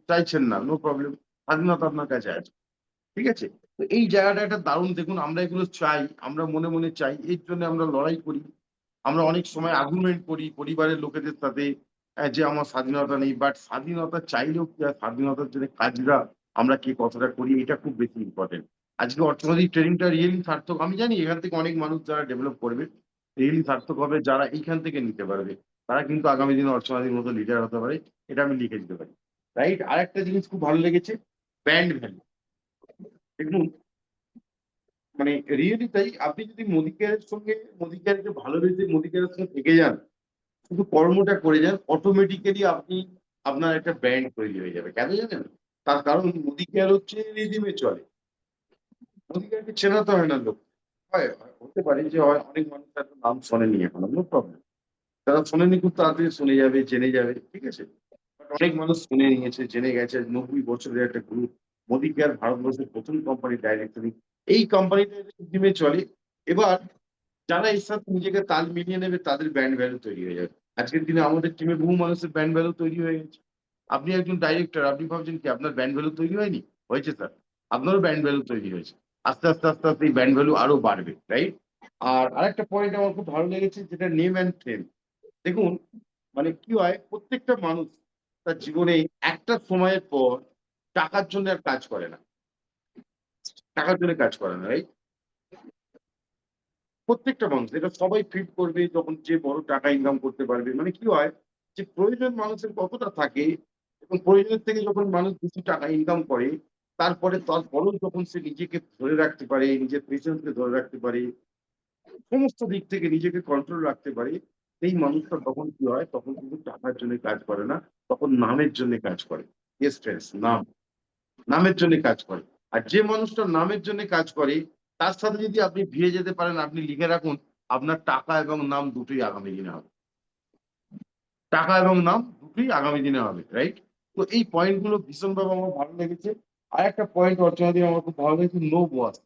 চাইছেন না, নো প্রবলেম, স্বাধীনতা আপনার কাছে আছে, ঠিক আছে? তো এই জায়গাটা একটা দারুণ, দেখুন আমরা এগুলো চাই, আমরা মনে মনে চাই, এর জন্য আমরা লড়াই করি, আমরা অনেক সময় আর্গুমেন্ট করি পরিবারের লোকেদের সাথে, যে আমার স্বাধীনতা নেই, বাট স্বাধীনতা চাইলেও কি আর স্বাধীনতার জন্য কাজরা আমরা কি কতটা করি, এটা খুব বেশি ইম্পর্টেন্ট। আজকে অর্থনৈতিক ট্রেনিংটা রিয়েলি সার্থক। আমি জানি এখান থেকে অনেক মানুষ যারা ডেভেলপ করবে রিয়েলি সার্থক হবে, যারা এইখান থেকে নিতে পারবে তারা কিন্তু আগামী দিনে অর্থনৈতিক মতো লিডার হতে পারে, এটা আমি লিখে দিতে পারি, রাইট? আর একটা জিনিস খুব ভালো লেগেছে, ব্র্যান্ড ভ্যালু। দেখুন মানে রিয়েলি তাই, আপনি যদি মোদি কেয়ারের সঙ্গে, মোদি কেয়ারকে ভালোবেসে মোদি কেয়ারের সঙ্গে থেকে যান, শুধু কর্মটা করে যান, অটোমেটিক্যালি আপনি আপনার একটা ব্র্যান্ড তৈরি হয়ে যাবে। কেন জানেন? তার কারণ মোদি কেয়ার হচ্ছে রিদিমে চলে, মোদি কেয়ারকে চেনাতে হয় না লোক। হতে পারে যে হয় অনেক মানুষ একটা নাম শোনেনি এখনো, নো প্রবলেম, তারা শোনেনি, খুব তাড়াতাড়ি শুনে যাবে, জেনে যাবে, ঠিক আছে? But অনেক মানুষ শুনে নিয়েছে, জেনে গেছে। 90 বছরের একটা গ্রুপ, মোদি কেয়ার ভারতবর্ষের প্রথম কোম্পানি ডাইরেক্টলি, এই কোম্পানিটা রিদিমে চলে। এবার যারা এর সাথে নিজেকে তাল মিলিয়ে নেবে তাদের ব্র্যান্ড ভ্যালু তৈরি হয়ে যাবে। আজকের দিনে আমাদের টিমে বহু মানুষের ব্র্যান্ড ভ্যালু তৈরি হয়ে গেছে। আপনি একজন ডাইরেক্টর, আপনি ভাবছেন কি আপনার ব্র্যান্ড ভ্যালু তৈরি হয়নি? হয়েছে স্যার, আপনারও ব্র্যান্ড ভ্যালু তৈরি হয়েছে। আস্তে আস্তে আস্তে আস্তে এই ব্র্যান্ড ভ্যালু আরো বাড়বে, রাইট? আর আরেকটা পয়েন্ট আমার খুব ভালো লেগেছে, যেটা নেম অ্যান্ড ফেম। দেখুন মানে কি হয়, প্রত্যেকটা মানুষ তার জীবনে একটা সময়ের পর টাকার জন্য আর কাজ করে না, টাকার জন্য কাজ করে না, রাইট? প্রত্যেকটা মানুষ এটা সবাই ফিট করবে যখন যে বড় টাকা ইনকাম করতে পারবে। মানে কি হয় যে প্রয়োজন মানুষের কতটা থাকে, এবং প্রয়োজনের থেকে যখন মানুষ বেশি টাকা ইনকাম করে, তারপরেও যখন সে নিজেকে ধরে রাখতে পারে, নিজের পেশেন্সকে ধরে রাখতে পারে, সমস্ত দিক থেকে নিজেকে কন্ট্রোল রাখতে পারে, এই মানুষটা তখন কি হয়, তখন কিন্তু টাকার জন্য কাজ করে না, তখন নামের জন্য কাজ করে। ইয়েস ফ্রেন্ডস, নামের জন্য কাজ করে। আর যে মানুষটা নামের জন্য কাজ করে, তার সাথে যদি আপনি ভিড়ে যেতে পারেন, আপনি লিখে রাখুন, আপনার টাকা এবং নাম দুটোই আগামী দিনে হবে। টাকা এবং নাম দুটোই আগামী দিনে হবে, রাইট? তো এই পয়েন্ট গুলো ভীষণভাবে আমার ভালো লেগেছে। আর একটা পয়েন্ট অর্চনাদি আমার খুব ভালো লেগেছে, নো বস।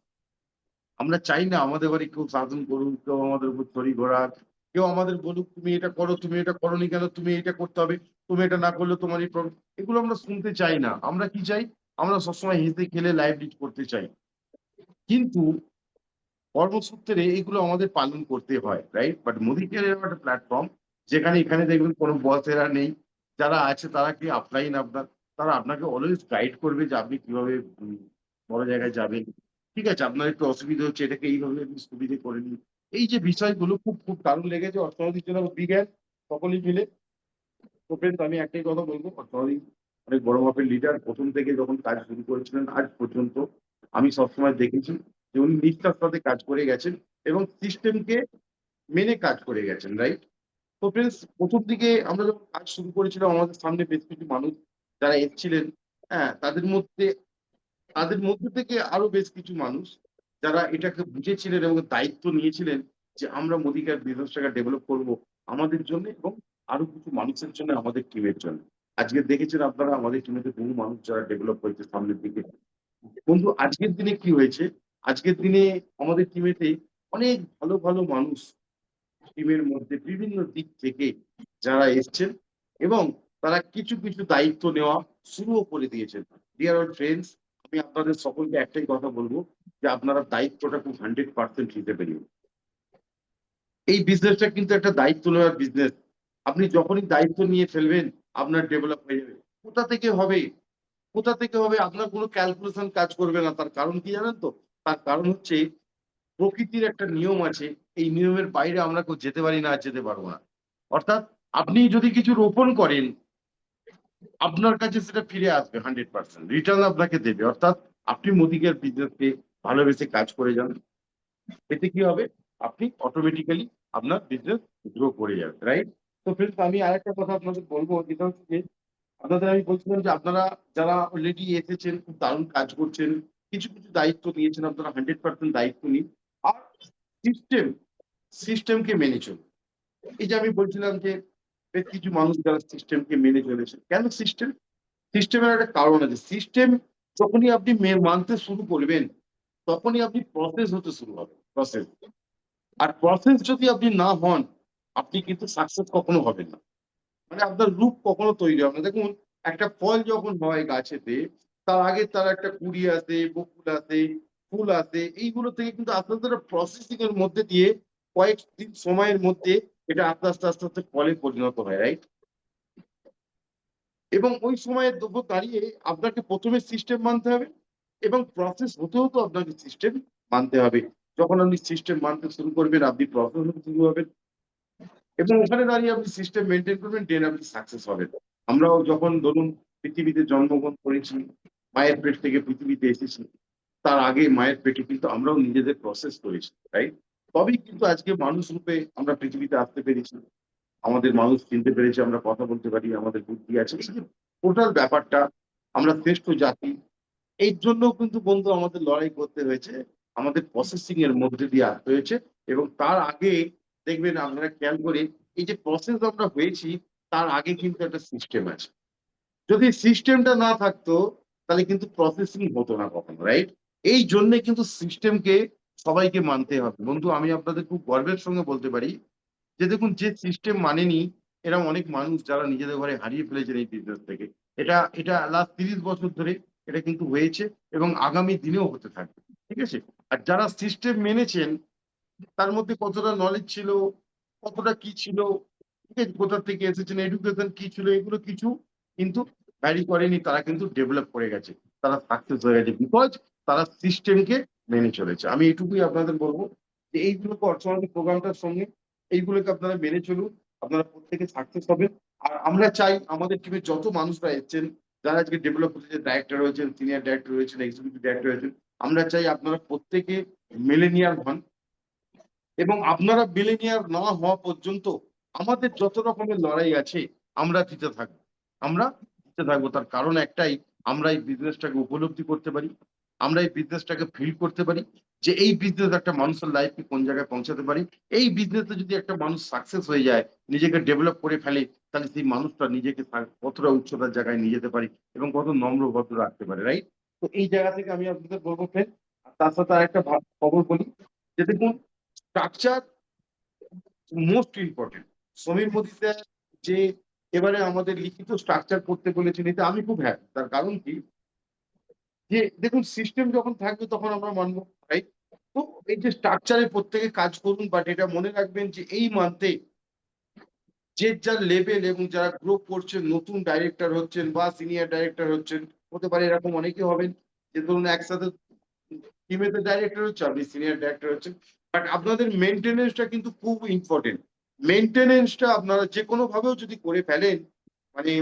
আমরা চাই না আমাদের বাড়ি কেউ শাসন করুক, কেউ আমাদের উপর ছড়ি ঘোরাক, কেউ আমাদের বলুক তুমি এটা করো, তুমি এটা করোনি কেন, তুমি এটা করতে হবে, তুমি এটা না করলে তোমার এই প্রবলেম। এগুলো আমরা শুনতে চাই না। আমরা কি চাই? আমরা সবসময় হেসে খেলে লাইফ লিড করতে চাই। কিন্তু কর্মসূত্রে এগুলো আমাদের পালন করতে হয়, রাইট? বাট মোদি কেয়ার একটা প্ল্যাটফর্ম, যেখানে এখানে দেখবেন কোনো বসেরা নেই, যারা আছে তারা কি আপলাইন আপনার, তারা আপনাকে অলওয়েজ গাইড করবে যে আপনি কিভাবে বড় জায়গায় যাবেন। ঠিক আছে, আপনার একটু অসুবিধা হচ্ছে, এটাকে এইভাবে আপনি সুবিধে করে নিন। এই যে বিষয়গুলো খুব খুব দারুণ লেগেছে। অর্থনৈতিক জন্য বিজ্ঞান সকলেই মিলে। তো ফ্রেন্ডস, আমি একটাই কথা বলবো, অর্থনৈতিক অনেক বড় মাপের লিডার, প্রথম থেকে যখন কাজ শুরু করেছিলেন আজ পর্যন্ত আমি সবসময় দেখেছি যে উনি নিষ্ঠার সাথে কাজ করে গেছেন এবং সিস্টেমকে মেনে কাজ করে গেছেন, রাইট? তো ফ্রেন্ডস, প্রথম দিকে আমরা যখন কাজ শুরু করেছিলাম, আমাদের সামনে বেশ কিছু মানুষ যারা এসেছিলেন, হ্যাঁ, তাদের মধ্যে থেকে আরো বেশ কিছু মানুষ যারা এটাকে বুঝেছিলেন এবং দায়িত্ব নিয়েছিলেন যে আমরা মোদিকার বিজনেসটাকে ডেভেলপ করব আমাদের জন্য এবং আরো কিছু মানুষের জন্য, আমাদের টিমের জন্য। আজকে দেখেছেন আপনারা আমাদের টিমেতে বহু মানুষ যারা ডেভেলপ হয়েছে সামনের দিকে। বন্ধু, আজকের দিনে কি হয়েছে, আজকের দিনে আমাদের টিমেতে অনেক ভালো ভালো মানুষ টিমের মধ্যে বিভিন্ন দিক থেকে যারা এসছেন এবং তারা কিছু কিছু দায়িত্ব নেওয়া শুরুও করে দিয়েছেন। ডিয়ার অল ফ্রেন্ডস, আমি আপনাদের সকলকে একটাই কথা বলবো যে আপনারা দায়িত্বটা খুব 100% নিতে পেরেন। এই বিজনেসটা কিন্তু একটা দায়িত্ব নেওয়ার বিজনেস। আপনি যখনই দায়িত্ব নিয়ে ফেলবেন, আপনার ডেভেলপ হয়ে যাবে। কোথা থেকে হবে? কোথা থেকে হবে? আপনার কোনো ক্যালকুলেশন কাজ করবে না। তার কারণ কি জানেন তো? তার কারণ হচ্ছে প্রকৃতির একটা নিয়ম আছে, এই নিয়মের বাইরে আমরা কেউ যেতে পারি না, আর যেতে পারবো না। অর্থাৎ আপনি যদি কিছু রোপণ করেন, আপনার কাছে সেটা ফিরে আসবে, 100% রিটার্ন আপনাকে দেবে। অর্থাৎ আপনি মোদিকের বিজনেসকে ভালোবেসে কাজ করে যান, এতে কি হবে, আপনি অটোমেটিক্যালি আপনার বিজনেস গ্রো করে যাবে, রাইট? তো ফ্রেন্ডস, আমি আরেকটা কথা আপনাদের বলবো, যেটা হচ্ছে যে আপনাদের আমি বলছিলাম যে আপনারা যারা অলরেডি এসেছেন, খুব দারুণ কাজ করছেন, কিছু কিছু দায়িত্ব নিয়েছেন, আপনারা 100% দায়িত্ব নিন। আর সিস্টেম সিস্টেমকে মেনে চলুন। এই যে আমি বলছিলাম যে বেশ কিছু মানুষ যারা সিস্টেমকে মেনে চলেছে, কেন সিস্টেম? সিস্টেমের একটা কারণ আছে। সিস্টেম যখনই আপনি মানতে শুরু করবেন, তখনই আপনি প্রসেস হতে শুরু হবে, প্রসেস। আর প্রসেস যদি আপনি না হন, আপনি কিন্তু সাকসেস কখনো হবেন না। মানে আপনার রূপ কখনো তৈরি হবে না। দেখুন, একটা ফল যখন হয় গাছেতে, তার আগে তার একটা কুড়ি আসে, বকুল আসে, ফুল আসে, এইগুলো থেকে কিন্তু আস্তে আস্তে প্রসেসিং এর মধ্যে দিয়ে কয়েকদিন সময়ের মধ্যে এটা আস্তে আস্তে আস্তে আস্তে ফলে পরিণত হয়, রাইট? এবং ওই সময়ের উপর দাঁড়িয়ে আপনাকে প্রথমে সিস্টেম মানতে হবে এবং প্রসেস হতে হতে আপনাকে সিস্টেম মানতে হবে। যখন আপনি সিস্টেম মানতে শুরু করবেন, আপনি প্রসেস হতে শুরু হবেন এবং ওখানে দাঁড়িয়ে আপনি সিস্টেম মেনটেন করবেন, দেন আপনি সাকসেস হবেন। আমরাও যখন ধরুন পৃথিবীতে জন্মগ্রহণ করেছি, মায়ের পেট থেকে পৃথিবীতে এসেছি, তার আগে মায়ের পেটে কিন্তু আমরাও নিজেদের প্রসেস করেছি, রাইট? তবেই কিন্তু আজকে মানুষ রূপে আমরা পৃথিবীতে আসতে পেরেছি, আমাদের মানুষ চিনতে পেরেছে, আমরা কথা বলতে পারি, আমাদের বুদ্ধি আছে। টোটাল ব্যাপারটা, আমরা শ্রেষ্ঠ জাতি, এই জন্য কিন্তু বন্ধু আমাদের লড়াই করতে হয়েছে, আমাদের প্রসেসিং এর মধ্যে দিয়ে আসতে হয়েছে। এবং তার আগে দেখবেন, আপনারা খেয়াল করে, এই যে প্রসেস আমরা হয়েছি, তার আগে কিন্তু একটা সিস্টেম আছে। যদি সিস্টেমটা না থাকতো, তাহলে কিন্তু প্রসেসিং হতো না কখনো, রাইট? এই জন্য কিন্তু সিস্টেমকে সবাইকে মানতে হবে। বন্ধু, আমি আপনাদের খুব গর্বের সঙ্গে বলতে পারি যে দেখুন, যে সিস্টেম মানেনি, এরকম অনেক মানুষ যারা নিজেদের ঘরে হারিয়ে ফেলেছেন এই বিজনেস থেকে। এটা এটা লাস্ট 30 বছর ধরে এটা কিন্তু হয়েছে এবং আগামী দিনেও হতে থাকবে, ঠিক আছে? আর যারা সিস্টেম মেনেছেন, তার মধ্যে কতটা নলেজ ছিল, কতটা কি ছিল, ঠিক আছে, কোথা থেকে এসেছেন, এডুকেশন কি ছিল, এগুলো কিছু কিন্তু ভ্যারি করেনি। তারা কিন্তু ডেভেলপ করে গেছে, তারা সাকসেস হয়ে গেছে, বিকজ তারা সিস্টেমকে মেনে চলেছে। আমি এটুকুই আপনাদের বলবো যে এইগুলোকে অর্থনৈতিক প্রোগ্রামটার সঙ্গে এইগুলোকে আপনারা মেনে চলুন, আপনারা প্রত্যেকে সাকসেস হবেন। আর আমরা চাই আমাদের টিমে যত মানুষরা এসেছেন, যারা আজকে ডেভেলপ হচ্ছে, ডাইরেক্টর রয়েছেন, সিনিয়র ডাইরেক্টর রয়েছেন, এক্সিকিউটিভ ডাইরেক্টর রয়েছেন, আমরা চাই আপনারা প্রত্যেকে মিলেনিয়াল হন, এবং আপনারা বিলিনিয়ার না হওয়া পর্যন্ত আমাদের যত রকমের লড়াই আছে আমরা দিতে থাকবো, আমরা দিতে থাকবো। তার কারণ একটাই, আমরা এই বিজনেসটাকে উপলব্ধি করতে পারি, আমরা এই বিজনেসটাকে ফিল করতে পারি যে এই বিজনেস একটা মানুষের লাইফকে কোন জায়গায় পৌঁছাতে পারি। এই বিজনেসে যদি একটা মানুষ সাকসেস হয়ে যায়, নিজেকে ডেভেলপ করে ফেলে, তাহলে সেই মানুষটা নিজেকে কতটা উচ্চতার জায়গায় নিয়ে যেতে পারে এবং কত নম্র ভদ্র রাখতে পারে, রাইট? তো এই জায়গা থেকে আমি আপনাদের বলবো ফ্রেন্ড। তার সাথে আরেকটা খবর বলি যে দেখুন, structure most important. Samir Modi sir যে এবারে আমাদের লিখিত স্ট্রাকচার করতে বলেছেন, এতে আমি খুব হ্যাপি। তার কারণ কি, যে দেখুন সিস্টেম যখন থাকবে তখন আমরা মানবো, রাইট? তো এই যে স্ট্রাকচারে প্রত্যেকে কাজ করুন, বাট এটা মনে রাখবেন যে এই মান্থে যে যার লেভেল এবং যারা গ্রো করছেন, নতুন ডাইরেক্টর হচ্ছেন বা সিনিয়র ডাইরেক্টর হচ্ছেন, হতে পারে এরকম অনেকে হবেন যে ধরুন একসাথে টিমেতে ডাইরেক্টর হচ্ছে, আপনি সিনিয়র ডাইরেক্টর হচ্ছেন, বাট আপনাদের মেনটেনেন্সটা কিন্তু খুব ইম্পর্টেন্ট। মেনটেনেন্সটা আপনারা যে কোনো ভাবেও যদি করে ফেলেন, মানে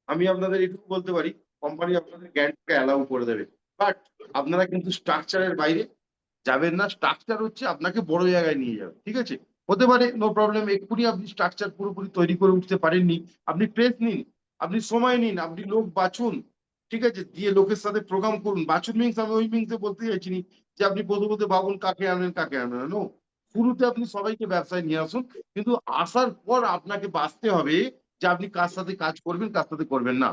আমি আপনাদের এটুকু বলতে পারি, কোম্পানি আপনাদের জ্ঞানকে অ্যালাউ করে দেবে, বাট আপনারা কিন্তু স্ট্রাকচারের বাইরে যাবেন না। স্ট্রাকচার হচ্ছে আপনাকে বড় জায়গায় নিয়ে যাবে, ঠিক আছে? হতে পারে নো প্রবলেম, এক্ষুনি আপনি স্ট্রাকচার পুরোপুরি তৈরি করে উঠতে পারেননি, আপনি প্রেস নিন, আপনি সময় নিন, আপনি লোক বাছুন, ঠিক আছে? দিয়ে লোকের সাথে প্রোগ্রাম করুন। বাছুন মিন্স আমি ওই মিন্সে বলতে চাইছি নি যে আপনি বলতে ভাবুন কাকে আনবেন কাকে আনবেন না, নো। শুরুতে আপনি সবাইকে ব্যবসায় নিয়ে আসুন, কিন্তু আসার পর আপনাকে বাঁচতে হবে যে আপনি কার সাথে কাজ করবেন কার সাথে করবেন না,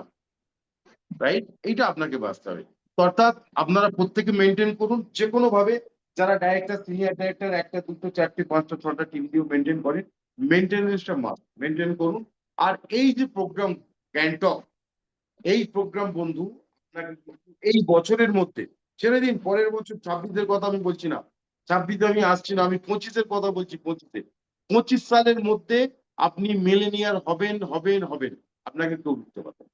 রাইট? এইটা আপনাকে বাঁচতে হবে। তো অর্থাৎ আপনারা প্রত্যেকে মেনটেন করুন যে কোনো ভাবে। যারা ডাইরেক্টর সিনিয়র ডাইরেক্টর একটা দুটো চারটে পাঁচটা ছটা টিম দিয়েও মেনটেন করেন, মেনটেনেন্সটা মাস্ট মেনটেন করুন। আর এই যে প্রোগ্রাম গ্যাংটক, এই প্রোগ্রাম বন্ধু আপনাকে কিন্তু এই বছরের মধ্যে ছেড়ে দিন, পরের বছর 26-এর কথা আমি বলছি না, 26-এ আমি আসছি না, আমি 25-এর কথা বলছি। 25 সালের মধ্যে আপনি মিলেনিয়ার হবেন হবেন হবেন, আপনাকে কেউ বুঝতে পারবেন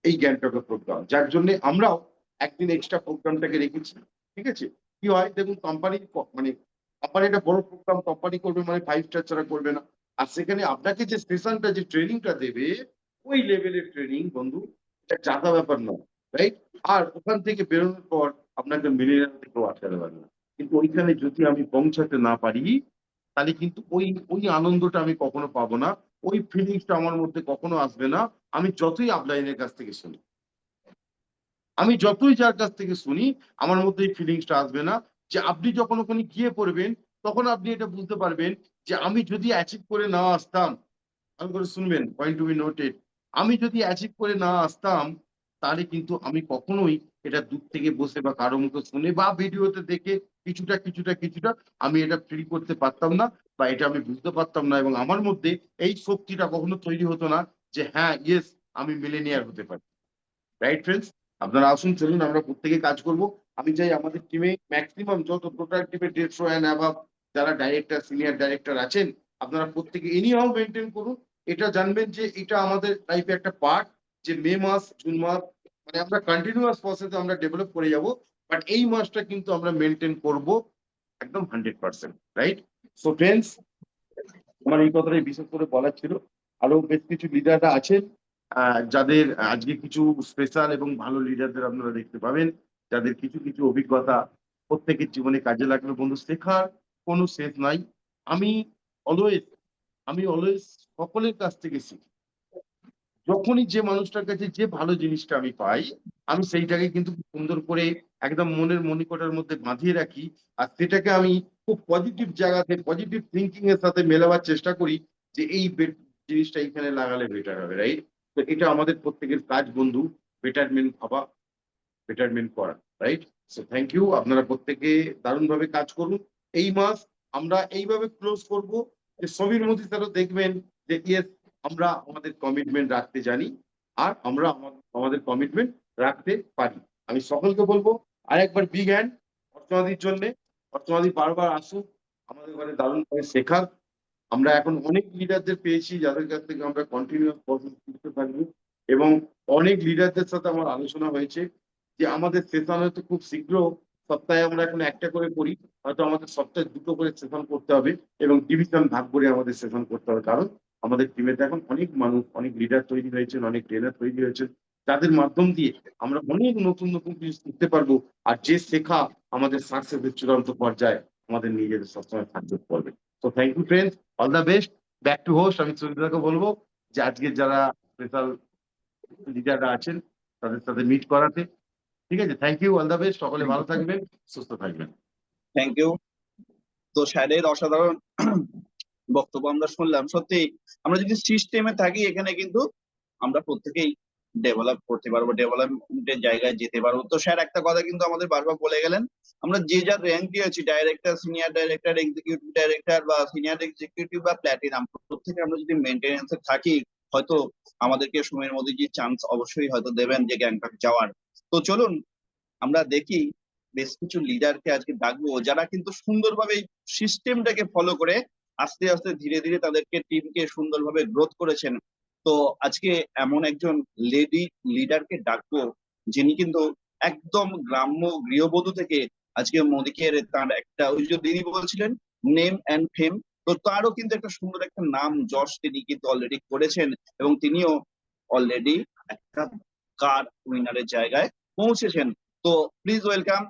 এই গ্যাংটকের প্রোগ্রাম, যার জন্য আমরাও একদিন এক্সট্রা প্রোগ্রামটাকে রেখেছি, ঠিক আছে? কি হয় দেখুন, কোম্পানি মানে কোম্পানি একটা বড় প্রোগ্রাম কোম্পানি করবে মানে 5 স্টার ছাড়া করবে না। আর সেখানে আপনাকে যে সেশনটা যে ট্রেনিংটা দেবে, ওই লেভেলের ট্রেনিং বন্ধু, এটা জাতা ব্যাপার নয়, রাইট? আর ওখান থেকে বেরোনোর পর আপনাকে মিলিয়ন থেকেও আটকাতে পারবে না। কিন্তু ওইখানে যদি আমি পৌঁছাতে না পারি, তাহলে কিন্তু ওই ওই আনন্দটা আমি কখনো পাবো না, ওই ফিলিংসটা আমার মধ্যে কখনো আসবে না। আমি যতই আপলাইনের কাছ থেকে শুনি, আমি যতই যার কাছ থেকে শুনি, আমার মধ্যে এই ফিলিংসটা আসবে না। যে আপনি যখন ওখানে গিয়ে পড়বেন, তখন আপনি এটা বুঝতে পারবেন যে আমি যদি অ্যাচিভ করে না আসতাম, ভালো করে শুনবেন, পয়েন্ট টু বি নোটেড, আমি যদি অ্যাচিভ করে না আসতাম, তাহলে কিন্তু আমি কখনোই এটা দূর থেকে বসে বা কারো মুখে শুনে বা ভিডিওতে দেখে কিছুটা কিছুটা কিছুটা আমি এটা ফিল করতে পারতাম না, বা এটা আমি বুঝতে পারতাম না, এবং আমার মধ্যে এই শক্তিটা কখনো তৈরি হতো না যে হ্যাঁ ইয়েস আমি মিলেনিয়ার হতে পারি, রাইট ফ্রেন্ডস? আপনারা আসুন, চলুন আমরা প্রত্যেকে কাজ করব। আমি চাই আমাদের টিমে ম্যাক্সিমাম যত টোটাল টিমে 150 অ্যান্ড অ্যাভাব যারা ডাইরেক্টর সিনিয়র ডাইরেক্টর আছেন, আপনারা প্রত্যেকে এনিহাও মেনটেন করুন। এটা জানবেন যে এটা আমাদের লাইফে একটা পার্ট, যে মে মাস জুন মাস মানে আমরা কন্টিনিউয়াস প্রসেসে আমরা ডেভেলপ করে যাব, বাট এই মাসটা কিন্তু আমরা মেনটেন করব একদম 100%, রাইট? সো ফ্রেন্ডস, আমার এই কথাটাই বিশেষ করে বলার ছিল। আরো বেশ কিছু লিডাররা আছেন যাদের আজকে কিছু স্পেশাল এবং ভালো লিডারদের আপনারা দেখতে পাবেন, যাদের কিছু কিছু অভিজ্ঞতা প্রত্যেকের জীবনে কাজে লাগবে। বন্ধু, শেখার কোনো শেষ নাই। আমি অলওয়েজ আমি অলওয়েজ সকলের কাছ থেকে শিখি। যখনই যে মানুষটার কাছে যে ভালো জিনিসটা আমি পাই, আমি সেইটাকে কিন্তু খুব সুন্দর করে একদম মনের মণিকোঠার মধ্যে বাঁধিয়ে রাখি। আর সেটাকে আমি খুব পজিটিভ জায়গাতে পজিটিভ থিঙ্কিং এর সাথে মেলাবার চেষ্টা করি যে এই জিনিসটা এখানে লাগালে বেটার হবে, রাইট? তো এটা আমাদের প্রত্যেকের কাজ বন্ধু, বেটারমেন্ট ভাবা, বেটারমেন্ট করা, রাইট? So thank you. আপনারা প্রত্যেকে দারুণ ভাবে কাজ করুন। এই মাস আমরা এইভাবে ক্লোজ করব যে সমীর মোদী স্যারও দেখবেন যে ইয়েস আমরা আমাদের কমিটমেন্ট রাখতে জানি, আর আমরা আমাদের কমিটমেন্ট রাখতে পারি। আমি সকলকে বলবো আরেকবার বিগ হ্যান্ড অর্চনাদির জন্য। অর্চনাদি বারবার আসুক আমাদের ঘরে দারুণ ভাবে শেখার। আমরা এখন অনেক লিডারদের পেয়েছি যাদের কাছ থেকে আমরা কন্টিনিউয়াস প্রসেস করতে থাকবো, এবং অনেক লিডারদের সাথে আমার আলোচনা হয়েছে যে আমাদের সেশন হয়তো খুব শীঘ্র, সপ্তাহে আমরা এখন একটা করে করি, হয়তো আমাদের সপ্তাহে দুটো করে সেশন করতে হবে, এবং ডিভিশন ভাগ করে আমাদের সেশন করতে হবে। কারণ আমাদের টিমেতে এখন অনেক মানুষ, অনেক লিডার তৈরি হয়েছেন, অনেক ট্রেনার তৈরি হয়েছেন, যাদের মাধ্যম দিয়ে আমরা অনেক নতুন নতুন কিছু শিখতে পারবো। আর যে শেখা আমাদের সাকসেসের চূড়ান্ত পর্যায়ে আমাদের নিয়ে যেতে সবসময় সাহায্য করবে। তো thank you friends, all the best. Back to host, আমি সুনীতাকে বলবো যে আজকে যারা স্পেশাল লিডাররা আছেন তাদের সাথে মিট করাতে। ঠিক আছে, thank you, all the best, সকলে ভালো থাকবেন, সুস্থ থাকবেন। Thank you. তো স্যারের অসাধারণ বক্তব্য আমরা শুনলাম। সত্যি আমরা যদি সিস্টেমে থাকি এখানে কিন্তু আমরা প্রত্যেকেই ডেভেলপ করতে পারবো, ডেভেলপমেন্টের জায়গায় যেতে পারবো। তো স্যার একটা কথা কিন্তু আমাদের বারবার বলে গেলেন, আমরা যে যার র্যাঙ্কে আছি, director, senior director, executive director বা সিনিয়র এক্সিকিউটিভ বা প্ল্যাটিনাম, প্রত্যেকে আমরা যদি মেনটেনেন্সে থাকি হয়তো আমাদেরকে সময়ের মধ্যে যে চান্স অবশ্যই হয়তো দেবেন যে গ্যাংটক যাওয়ার। তো চলুন আমরা দেখি বেশ কিছু লিডারকে আজকে ডাকবো যারা কিন্তু সুন্দরভাবে সিস্টেমটাকে ফলো করে আস্তে আস্তে ধীরে ধীরে তাদেরকে টিমকে সুন্দরভাবে গ্রোথ করেছেন। তো আজকে এমন একজন লেডি লিডারকে ডাকবো যিনি কিন্তু একদম গ্রাম্য গৃহবধূ থেকে আজকে মোদীকে তার একটা, ওই যে দিদি বলছিলেন নেম অ্যান্ড ফেম, তো তারও কিন্তু একটা সুন্দর একটা নাম যশ তিনি কিন্তু অলরেডি করেছেন এবং তিনিও অলরেডি একটা কার উইনারের জায়গায় পৌঁছেছেন। তো please welcome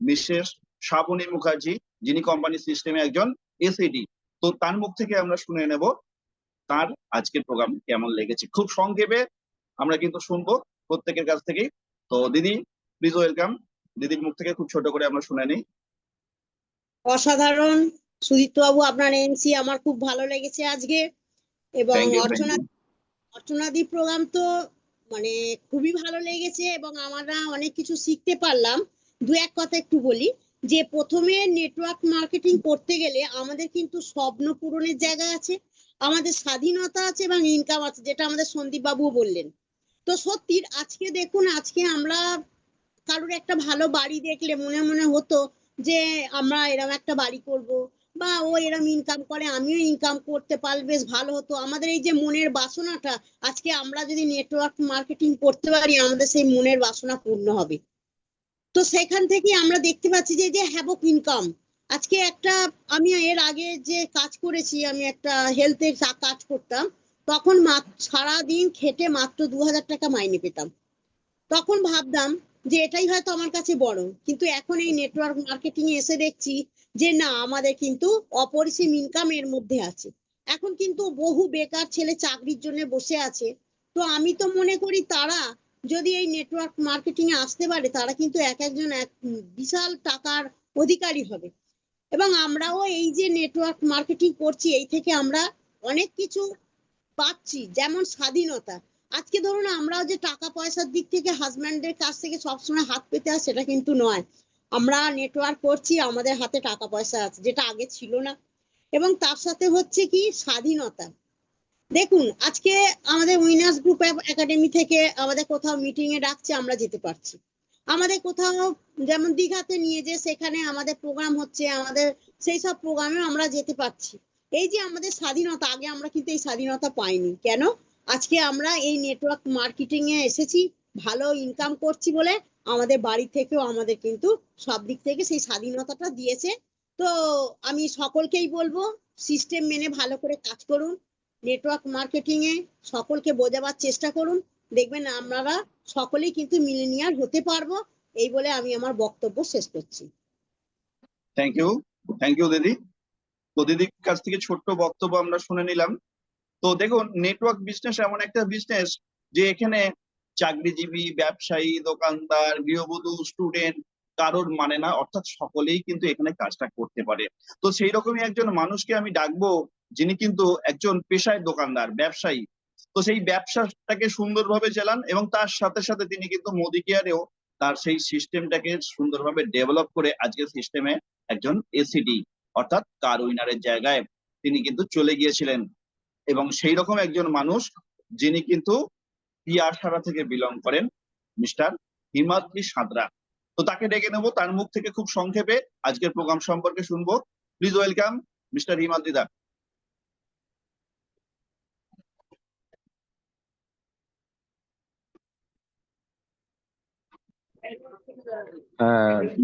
missus Shrabani Mukherjee, যিনি কোম্পানি সিস্টেমে একজন এসএডি। তো তার মুখ থেকে আমরা শুনে নেব তার আজকের প্রোগ্রাম কেমন লেগেছে। খুব সংক্ষেপে আমরা কিন্তু শুনবো প্রত্যেকের কাছ থেকেই। তো দিদি প্লিজ ওয়েলকাম, দিদির মুখ থেকে খুব ছোট করে আমরা শুনে নিই। অসাধারণ সুদীপ্ত বাবু, আপনার এমসি আমার খুব ভালো লেগেছে আজকে। এবং থ্যাংক ইউ। অর্চনাদি প্রোগ্রাম তো মানে খুবই ভালো লেগেছে এবং আমরা অনেক কিছু শিখতে পারলাম। দু এক কথা একটু বলি যে প্রথমে নেটওয়ার্ক মার্কেটিং করতে গেলে আমাদের কিন্তু স্বপ্ন পূরণের জায়গা আছে, আমাদের স্বাধীনতা আছে এবং ইনকাম আছে, যেটা আমাদের সন্দীপ বাবু বললেন। তো সত্যি আজকে দেখুন, আজকে আমরা কারোর একটা ভালো বাড়ি দেখলে মনে মনে হতো যে আমরা এরকম একটা বাড়ি করব, বা ও এরকম ইনকাম করে আমিও ইনকাম করতে পারলে বেশ ভালো হতো। আমাদের এই যে মনের বাসনাটা, আজকে আমরা যদি নেটওয়ার্ক মার্কেটিং করতে পারি আমাদের সেই মনের বাসনা পূর্ণ হবে। তো সেখান থেকে আমরা দেখতে পাচ্ছি যে যে হ্যাভক ইনকাম। আজকে একটা, আমি এর আগে যে কাজ করেছি, আমি একটা হেলথের কাজ করতাম, তখন সারাদিন খেটে মাত্র 2000 টাকা মাইনে পেতাম। তখন ভাবতাম যে এটাই হয়তো আমার কাছে বড়, কিন্তু এখন এই নেটওয়ার্ক মার্কেটিং এ এসে দেখছি যে না, আমাদের কিন্তু অপরিসীম ইনকাম এর মধ্যে আছে। এখন কিন্তু বহু বেকার ছেলে চাকরির জন্য বসে আছে। তো আমি তো মনে করি তারা যদি এই নেটওয়ার্ক মার্কেটিং এ আসতে পারে, তারা কিন্তু এক একজন এক বিশাল টাকার অধিকারী হবে। এবং আমরাও এই যে নেটওয়ার্ক মার্কেটিং করছি, এই থেকে আমরা অনেক কিছু পাচ্ছি, যেমন স্বাধীনতা। আজকে ধরুন আমরাও যে টাকা পয়সার দিক থেকে হাজব্যান্ডের কাছ থেকে সবসময় হাত পেতে হয় সেটা কিন্তু নয়। আমরা নেটওয়ার্ক করছি, আমাদের হাতে টাকা পয়সা আছে, যেটা আগে ছিল না। এবং তার সাথে হচ্ছে কি স্বাধীনতা। দেখুন আজকে আমাদের উইনার্স গ্রুপ একাডেমি থেকে আমাদের কোথাও মিটিং এ ডাকছে, আমরা যেতে পারছি। আমাদের কোথাও যেমন দীঘাতে নিয়ে যে সেখানে আমাদের প্রোগ্রাম হচ্ছে, আমাদের সেই সব প্রোগ্রামে আমরা যেতে পারছি। এই যে আমাদের স্বাধীনতা, আগে আমরা কিন্তু এই স্বাধীনতা পাইনি। কেন? আজকে আমরা এই নেটওয়ার্ক মার্কেটিং এ এসেছি, ভালো ইনকাম করছি বলে আমাদের বাড়ি থেকেও আমাদের কিন্তু সব দিক থেকে সেই স্বাধীনতাটা দিয়েছে। তো আমি সকলকেই বলবো সিস্টেম মেনে ভালো করে কাজ করুন, নেটওয়ার্ক মার্কেটিং এ সকলকে বোঝাবার চেষ্টা করুন, দেখবেন আমরা সকলেই কিন্তু মিলেনিয়ার হতে পারবো। এই বলে আমি আমার বক্তব্য শেষ করছি। থ্যাংক ইউ দিদি। তো দিদির কাছ থেকে ছোট্ট বক্তব্য আমরা শুনে নিলাম। তো দেখুন নেটওয়ার্ক বিজনেস এমন একটা বিজনেস যে এখানে চাকরিজীবী, ব্যবসায়ী, দোকানদার, গৃহবধূ, স্টুডেন্ট কারোর মানে না, অর্থাৎ সকলেই কিন্তু এখানে কাজটা করতে পারে। তো সেই রকমই একজন মানুষকে আমি ডাকবো যিনি কিন্তু একজন পেশায় দোকানদার, ব্যবসায়ী। তো সেই ব্যবসাটাকে সুন্দরভাবে চালান এবং তার সাথে সাথে তিনি কিন্তু মোদি কেয়ারেও তার সেই সিস্টেমটাকে সুন্দরভাবে ডেভেলপ করে আজকে সিস্টেমে একজন এসিডি অর্থাৎ কার উইনারের জায়গায় তিনি কিন্তু চলে গিয়েছিলেন। এবং সেই রকম একজন মানুষ যিনি কিন্তু পিয়ারসারা থেকে বিলং করেন, মিস্টার হিমাদ্রি সাঁতরা। তো তাকে ডেকে নেবো, তার মুখ থেকে খুব সংক্ষেপে আজকের প্রোগ্রাম সম্পর্কে শুনবো। Please welcome mister Himadri da.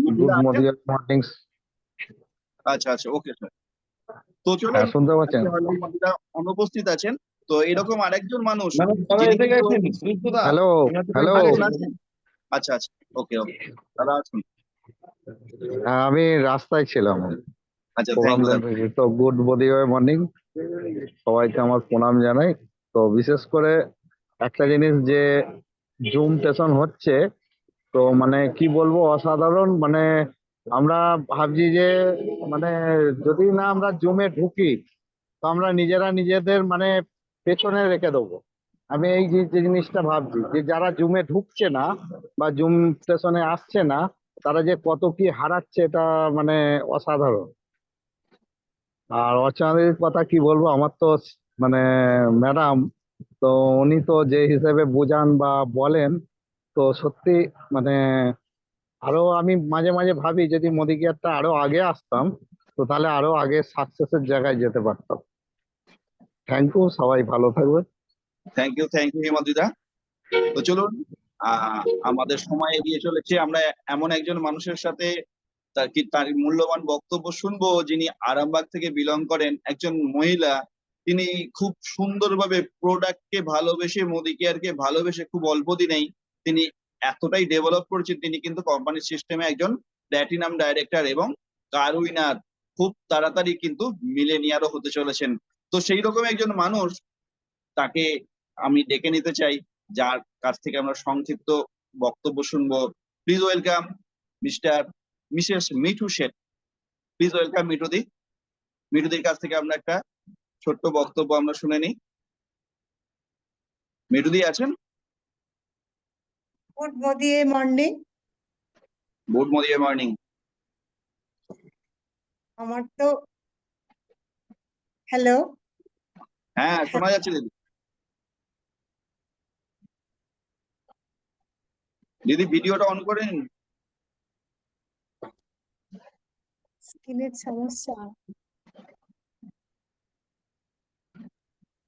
Good morning. আচ্ছা আচ্ছা, ওকে স্যার। তো চলুন, হ্যাঁ, শুনতে পাচ্ছেন? হিমাদ্রিদা অনুপস্থিত আছেন। তো এরকম আরেকজন মানুষ হ্যালো হ্যালো। আচ্ছা আচ্ছা, ওকে ওকে দাদা আসুন। হ্যাঁ, আমি রাস্তায় ছিলাম আচ্ছা, প্রোগ্রাম থ্যাংক ইউ। থেকে। তো গুড মর্নিং, সবাইকে আমার প্রণাম জানাই। তো বিশেষ করে একটা জিনিস যে জুম সেশন হচ্ছে, তো মানে কি বলবো, অসাধারণ। মানে আমরা ভাবছি যে মানে যদি না আমরা জুমে ঢুকি, তো আমরা নিজেরা নিজেদের মানে পেছনে রেখে দেবো। আমি এই যে জিনিসটা ভাবছি যে যারা জুমে ঢুকছে না বা জুম সেশনে আসছে না, তারা যে কত কি হারাচ্ছে, এটা মানে অসাধারণ। আর অর্চনাদির কথা কি বলবো, আমার তো মানে ম্যাডাম, তো উনি তো যে হিসেবে বোঝান বা বলেন, তো সত্যি মানে আরো আমি মাঝে মাঝে ভাবি যদি মোদি কেয়ারটা আরো আগে আসতাম, তো তাহলে আরো আগে সাকসেসের জায়গায় যেতে পারতাম। থ্যাংক ইউ, সবাই ভালো থাকবে। থ্যাংক ইউ হিমাদ্রিদা। তো চলুন, আমাদের সময় এগিয়ে চলেছে, আমরা এমন একজন মানুষের সাথে তার মূল্যবান বক্তব্য শুনবো, যিনি আরামবাগ থেকে বিলং করেন, একজন মহিলা। তিনি খুব সুন্দরভাবে প্রোডাক্টকে ভালোবেসে, মোদি কেয়ারকে ভালোবেসে খুব অল্প দিনেই তিনি এতটাই ডেভেলপ করেছেন। তিনি কিন্তু কোম্পানির সিস্টেমে একজন প্ল্যাটিনাম ডাইরেক্টর এবং কার উইনার, খুব তাড়াতাড়ি কিন্তু মিলেনিয়ারও হতে চলেছেন। তো সেই রকম একজন মানুষ, তাকে আমি ডেকে নিতে চাই, যার কাছ থেকে আমরা সংক্ষিপ্ত বক্তব্য শুনবো। Please welcome missus Mithu Sheth. Please welcome মিঠুদি। মিঠুদির কাছ থেকে আমরা একটা ছোট্ট বক্তব্য আমরা শুনে নিই। মিঠুদি আছেন? Good morning. Good morning. আমার তো হ্যালো। হ্যাঁ, শোনা যাচ্ছে দিদি। দিদি ভিডিওটা অন করে নিন। স্কিনের সমস্যা।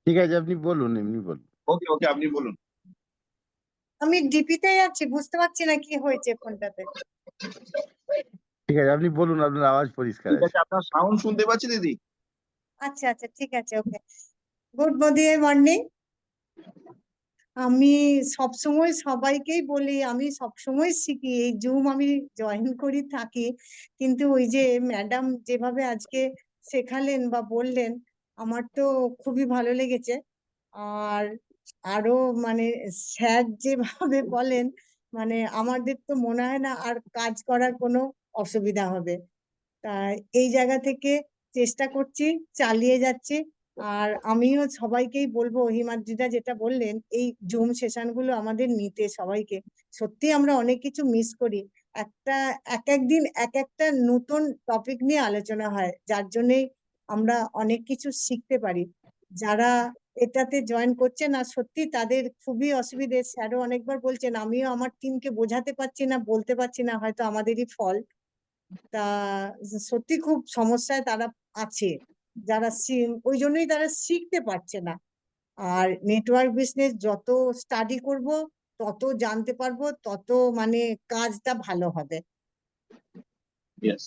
ঠিক আছে, আপনি বলুন, এমনি বলুন। ওকে ওকে, আপনি বলুন। আমি ডিপিতে আছি, বুঝতে পারছি না কি হয়েছে ফোনটাতে। ঠিক আছে, আপনি বলুন, আপনার আওয়াজ পরিষ্কার ঠিক আছে। আছে, আপনার সাউন্ড শুনতে পাচ্ছি দিদি। আচ্ছা আচ্ছা, ঠিক আছে, ওকে। Good morning. আমি সবসময় সবাইকেই বলি, আমি সবসময় শিখি, এই জুম আমি জয়েন করি থাকি, কিন্তু ওই যে ম্যাডাম যেভাবে আজকে শেখালেন বা বললেন, আমার তো খুবই ভালো লেগেছে। আর আরো মানে স্যার যেভাবে বলেন, মানে আমাদের তো মনে হয় না আর কাজ করার কোনো অসুবিধা হবে। তাই এই জায়গা থেকে চেষ্টা করছি, চালিয়ে যাচ্ছি। আর আমিও সবাইকেই বলবো, হিমাদ্রিদা যেটা বললেন, এই জুম সেশন গুলো আমাদের নিতে সবাইকে। সত্যি আমরা অনেক কিছু মিস করি। এক একদিন এক একটা নতুন টপিক নিয়ে আলোচনা হয়, যার জন্যই আমরা অনেক কিছু শিখতে পারি। যারা এটাতে জয়েন করছে না, সত্যি তাদের খুবই অসুবিধে। স্যারও অনেকবার বলছেন, আমিও আমার টিমকে বোঝাতে পারছি না, বলতে পারছি না, হয়তো আমাদেরই ফল্ট। তা সত্যি খুব সমস্যায় তারা আছে, যারা ওই জন্যই তারা শিখতে পারছে না। আর নেটওয়ার্ক বিজনেস যত স্টাডি করব, তত জানতে পারবো, তত মানে কাজটা ভালো হবে। ইয়েস,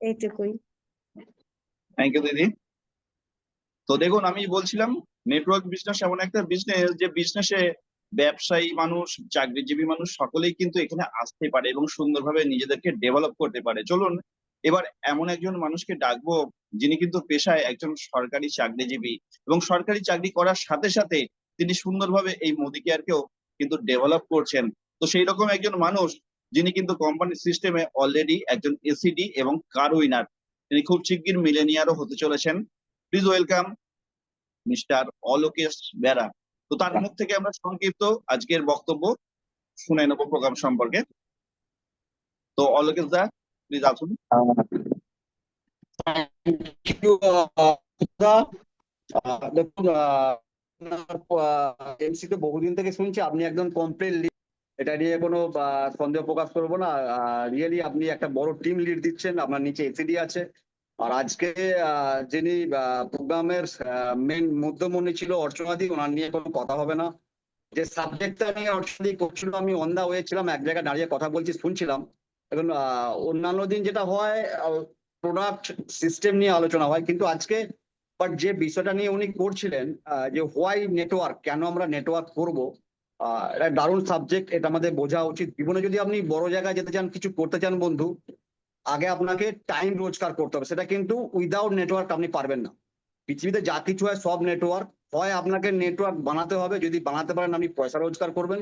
এইটুকুই। থ্যাংক ইউ দিদি। তো দেখুন, আমি বলছিলাম নেটওয়ার্ক বিজনেস এমন একটা বিজনেস, যে বিজনেসে ব্যবসায়ী মানুষ, চাকরিজীবী মানুষ সকলেই কিন্তু এখানে আসতে পারে এবং সুন্দরভাবে নিজেদেরকে ডেভেলপ করতে পারে। চলুন এবার এমন একজন মানুষকে ডাকবো, যিনি কিন্তু পেশায় একজন সরকারি চাকরিজীবী এবং সরকারি চাকরি করার সাথে সাথে তিনি সুন্দরভাবে এই মোদি কেয়ারকেও কিন্তু ডেভেলপ করছেন। তো সেই রকম একজন মানুষ, যিনি কিন্তু কোম্পানির সিস্টেমে অলরেডি একজন এসিডি এবং কার উইনার, তিনি খুব শিগগির মিলেনিয়ারও হতে চলেছেন। Please welcome mister Alokesh Bera. তো তার মুখ থেকে আমরা সংক্ষিপ্ত আজকের বক্তব্য শুনে নেবো প্রোগ্রাম সম্পর্কে। তো অলোকেশ দা, প্লিজ আসুন। দেখুন, এমসি তো বহুদিন থেকে শুনছি, আপনি একদম কমপ্লিট লিড, এটা নিয়ে কোনো সন্দেহ প্রকাশ করবো না। রিয়েলি আপনি একটা বড় টিম লিড দিচ্ছেন, আপনার নিচে এসিডি আছে। আর আজকে যিনি প্রোগ্রামের মেন মধ্যমণি ছিল অর্চনাদি, ওনার নিয়ে কোনো কথা হবে না। যে সাবজেক্টটা নিয়ে অর্চনাদি করছিল, আমি অন দা ওয়ে ছিলাম, এক জায়গায় দাঁড়িয়ে কথা বলছি, শুনছিলাম। এখন অন্যান্য দিন যেটা হয়, প্রোডাক্ট সিস্টেম নিয়ে আলোচনা হয়, কিন্তু আজকে বাট যে বিষয়টা নিয়ে উনি করছিলেন, যে হোয়াই নেটওয়ার্ক, কেন আমরা নেটওয়ার্ক করবো, এটা দারুণ সাবজেক্ট। এটা আমাদের বোঝা উচিত। জীবনে যদি আপনি বড় জায়গায় যেতে চান, কিছু করতে চান বন্ধু, আগে আপনাকে টাইম রোজগার করতে হবে, সেটা কিন্তু উইদাউট নেটওয়ার্ক আপনি পারবেন না। পৃথিবীতে যা কিছু হয় সব নেটওয়ার্ক, হয় আপনাকে নেটওয়ার্ক বানাতে হবে, যদি বানাতে পারেন আপনি পয়সা রোজগার করবেন,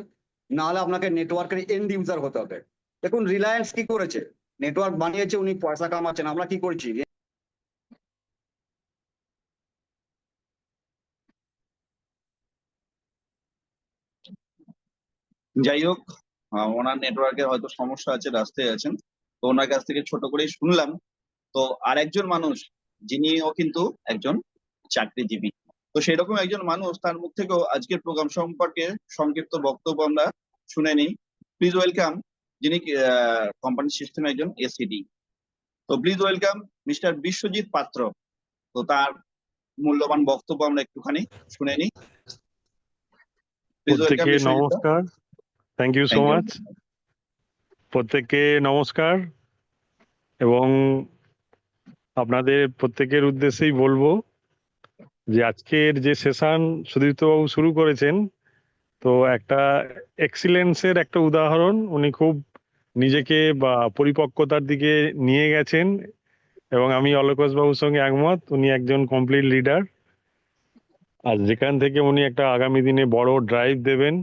না হলে আপনাকে নেটওয়ার্কের এন্ড ইউজার হতে হবে। দেখুন রিলায়েন্স কি করেছে, নেটওয়ার্ক বানিয়েছে, উনি পয়সা কামাচ্ছেন, আমরা কি করছি? যাই হোক, ওনার নেটওয়ার্কের হয়তো সমস্যা আছে, রাস্তায় আছেন, তো ওনার কাছ থেকে ছোট করেই শুনলাম। তো আরেকজন মানুষ যিনিও কিন্তু একজন চাকরিজীবী, তো সেরকম একজন মানুষ, তার মুখ থেকেও আজকের প্রোগ্রাম সম্পর্কে সংক্ষিপ্ত বক্তব্য আমরা শুনে নিই। প্লিজ ওয়েলকাম, যিনি কোম্পানি সিস্টেমে একজন এসিডি। তো প্লিজ ওয়েলকাম মিস্টার বিশ্বজিৎ পাত্র। তো তার মূল্যবান বক্তব্য আমরা একটুখানি শুনে নিই। প্লিজ ওয়েলকাম প্রত্যেকে নমস্কার, থ্যাংক ইউ সো মাচ। প্রত্যেককে নমস্কার, এবং আপনাদের প্রত্যেকের উদ্দেশ্যেই বলবো যে আজকের যে সেশন সুদীপ্তবাবু শুরু করেছেন, তো একটা এক্সিলেন্সের একটা উদাহরণ। উনি খুব নিজেকে বা পরিপক্কতার দিকে নিয়ে গেছেন, এবং আমি অলকেশ বাবুর সঙ্গে একমত। উনি একজন কমপ্লিট লিডার, আর যেখান থেকে উনি একটা আগামী দিনে বড় ড্রাইভ দেবেন।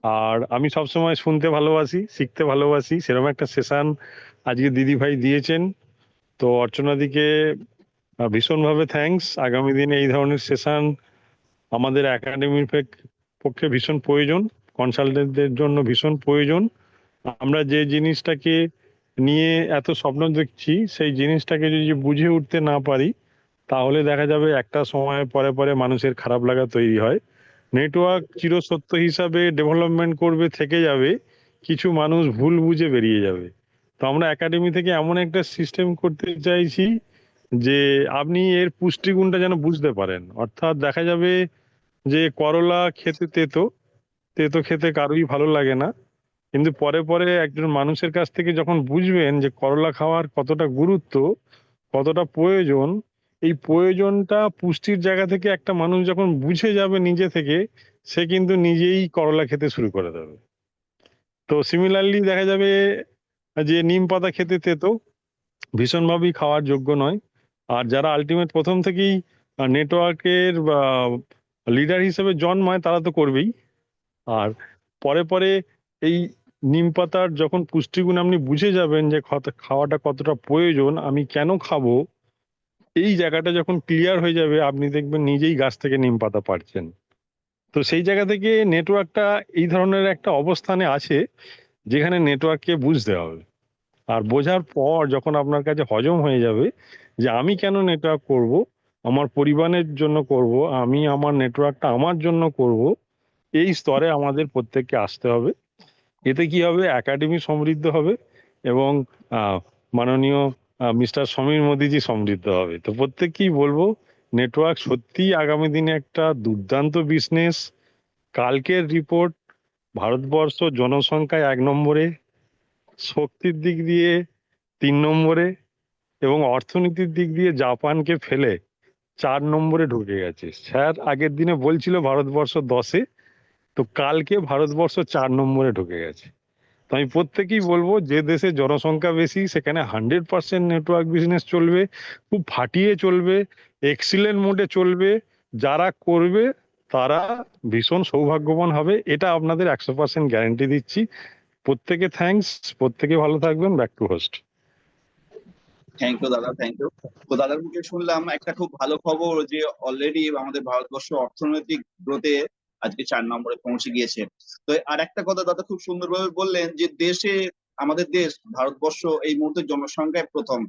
আর আমি সবসময় শুনতে ভালোবাসি, শিখতে ভালোবাসি, সেরকম একটা সেশন আজকে দিদি ভাই দিয়েছেন। তো অর্চনাদিকে ভীষণভাবে থ্যাঙ্কস। আগামী দিনে এই ধরনের সেশন আমাদের একাডেমির পক্ষে ভীষণ প্রয়োজন, কনসালটেন্টদের জন্য ভীষণ প্রয়োজন। আমরা যে জিনিসটাকে নিয়ে এত স্বপ্ন দেখছি, সেই জিনিসটাকে যদি বুঝে উঠতে না পারি, তাহলে দেখা যাবে একটা সময় পরে পরে মানুষের খারাপ লাগা তৈরি হয়। নেটওয়ার্ক চিরসত্য হিসাবে ডেভেলপমেন্ট করবে, থেকে যাবে, কিছু মানুষ ভুল বুঝে বেরিয়ে যাবে। তো আমরা একাডেমি থেকে এমন একটা সিস্টেম করতে চাইছি যে আপনি এর পুষ্টিগুণটা যেন বুঝতে পারেন। অর্থাৎ দেখা যাবে যে করলা খেতে তেতো, তেতো খেতে কারোই ভালো লাগে না, কিন্তু পরে পরে একজন মানুষের কাছ থেকে যখন বুঝবেন যে করলা খাওয়ার কতটা গুরুত্ব, কতটা প্রয়োজন, এই প্রয়োজনটা পুষ্টির জায়গা থেকে একটা মানুষ যখন বুঝে যাবে নিজে থেকে, সে কিন্তু নিজেই করলা খেতে শুরু করে দেবে। তো সিমিলারলি দেখা যাবে যে নিম পাতা খেতে তেতো, ভীষণভাবেই খাওয়ার যোগ্য নয়। আর যারা আলটিমেট প্রথম থেকেই নেটওয়ার্কের লিডার হিসেবে জন্মায়, তারা তো করবেই। আর পরে পরে এই নিম পাতার যখন পুষ্টিগুণ আপনি বুঝে যাবেন যে খাওয়াটা কতটা প্রয়োজন, আমি কেন খাবো, এই জায়গাটা যখন ক্লিয়ার হয়ে যাবে, আপনি দেখবেন নিজেই গাছ থেকে নিম পাতা পাড়ছেন। তো সেই জায়গা থেকে নেটওয়ার্কটা এই ধরনের একটা অবস্থানে আছে, যেখানে নেটওয়ার্ককে বুঝতে হবে। আর বোঝার পর যখন আপনার কাছে হজম হয়ে যাবে যে আমি কেন নেটওয়ার্ক করব, আমার পরিবারের জন্য করব, আমি আমার নেটওয়ার্কটা আমার জন্য করব, এই স্তরে আমাদের প্রত্যেককে আসতে হবে। এতে কি হবে, একাডেমি সমৃদ্ধ হবে, এবং মাননীয় মিস্টার সমীর মোদিজি সমৃদ্ধ হবে। তো প্রত্যেককেই বলবো, নেটওয়ার্ক সত্যিই আগামী দিনে একটা দুর্দান্ত বিজনেস। কালকের রিপোর্ট, ভারতবর্ষ জনসংখ্যায় 1 নম্বরে, শক্তির দিক দিয়ে 3 নম্বরে, এবং অর্থনীতির দিক দিয়ে জাপানকে ফেলে 4 নম্বরে ঢুকে গেছে। স্যার আগের দিনে বলছিল ভারতবর্ষ 10-এ, তো কালকে ভারতবর্ষ 4 নম্বরে ঢুকে গেছে। তো আমি প্রত্যেকেই বলবো, যে দেশে জনসংখ্যা বেশি সেখানে 100% নেটওয়ার্ক বিজনেস চলবে, খুব ফাটিয়ে চলবে, এক্সিলেন্ট মোডে চলবে। যারা করবে তারা ভীষণ সৌভাগ্যবান হবে, এটা আপনাদের 100% গ্যারান্টি দিচ্ছি। প্রত্যেকে থ্যাঙ্কস, প্রত্যেকে ভালো থাকবেন। Back to host. Thank you dada, thank you. তো দাদার মুখে শুনলাম একটা খুব ভালো খবর, যে অলরেডি আমাদের ভারতবর্ষ অর্থনৈতিক গ্রোথে আজকে 4 নম্বরে পৌঁছে গিয়েছে। তো আর একটা কথা দাদা খুব সুন্দরভাবে বললেন, যে দেশে, আমাদের দেশ ভারতবর্ষ এই মুহূর্তে জনসংখ্যায় প্রথম,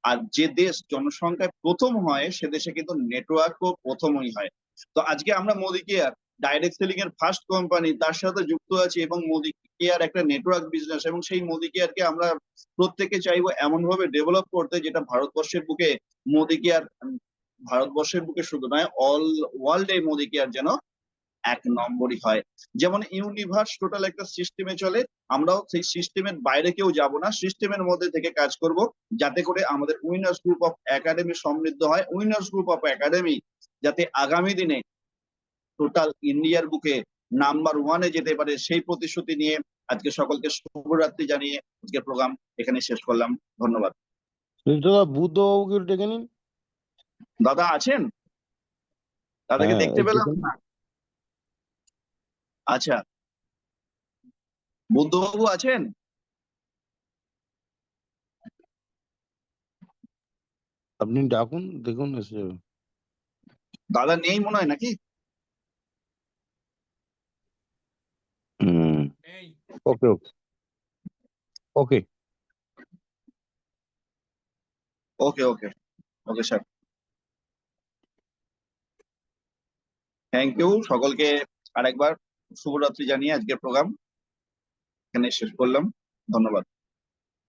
আর যে দেশ জনসংখ্যায় প্রথম হয় সে দেশে কিন্তু নেটওয়ার্কও প্রথমই হয়। তো আজকে আমরা মোদি কেয়ার ডাইরেক্ট সেলিং এর ফার্স্ট কোম্পানি, তার সাথে যুক্ত আছি, এবং মোদি কেয়ার একটা নেটওয়ার্ক বিজনেস, এবং সেই মোদি কেয়ারকে আমরা প্রত্যেকে চাইবো এমন ভাবে ডেভেলপ করতে, যেটা ভারতবর্ষের বুকে মোদি কেয়ার, ভারতবর্ষের বুকে শুধু নয়, অল ওয়ার্ল্ডে মোদি কেয়ার যেন 1 নম্বরই হয়। যেমন ইউনিভার্স টোটাল একটা সিস্টেমে চলে, আমরাও সেই সিস্টেমের বাইরে কেউ যাব না, সিস্টেমের মধ্যে থেকে কাজ করব, যাতে করে আমাদের উইনার্স গ্রুপ অফ একাডেমি সমৃদ্ধ হয়। উইনার্স গ্রুপ অফ একাডেমি যাতে আগামী দিনে টোটাল ইন্ডিয়ার বুকে নাম্বার 1-এ যেতে পারে, সেই প্রতিশ্রুতি নিয়ে আজকে সকলকে শুভরাত্রি জানিয়ে আজকের প্রোগ্রাম এখানে শেষ করলাম। ধন্যবাদ। দাদা বুদ্ধবাবুকে একটু ডেকে নিন। দাদা আছেন? দাদাকে হ্যাঁ, দেখতে একটু পেলাম ডেকে নিন। না। আচ্ছা, বুদ্ধবাবু আছেন? আপনি ডাকুন, দেখুন এসে যাবে। দাদা নেই মনে হয় নাকি? হুম, ওকে ওকে ওকে। ওকে ওকে ওকে স্যার, থ্যাংক ইউ সকলকে। আরেকবার শুভরাত্রি জানিয়ে আজকের প্রোগ্রাম এখানে শেষ করলাম। ধন্যবাদ।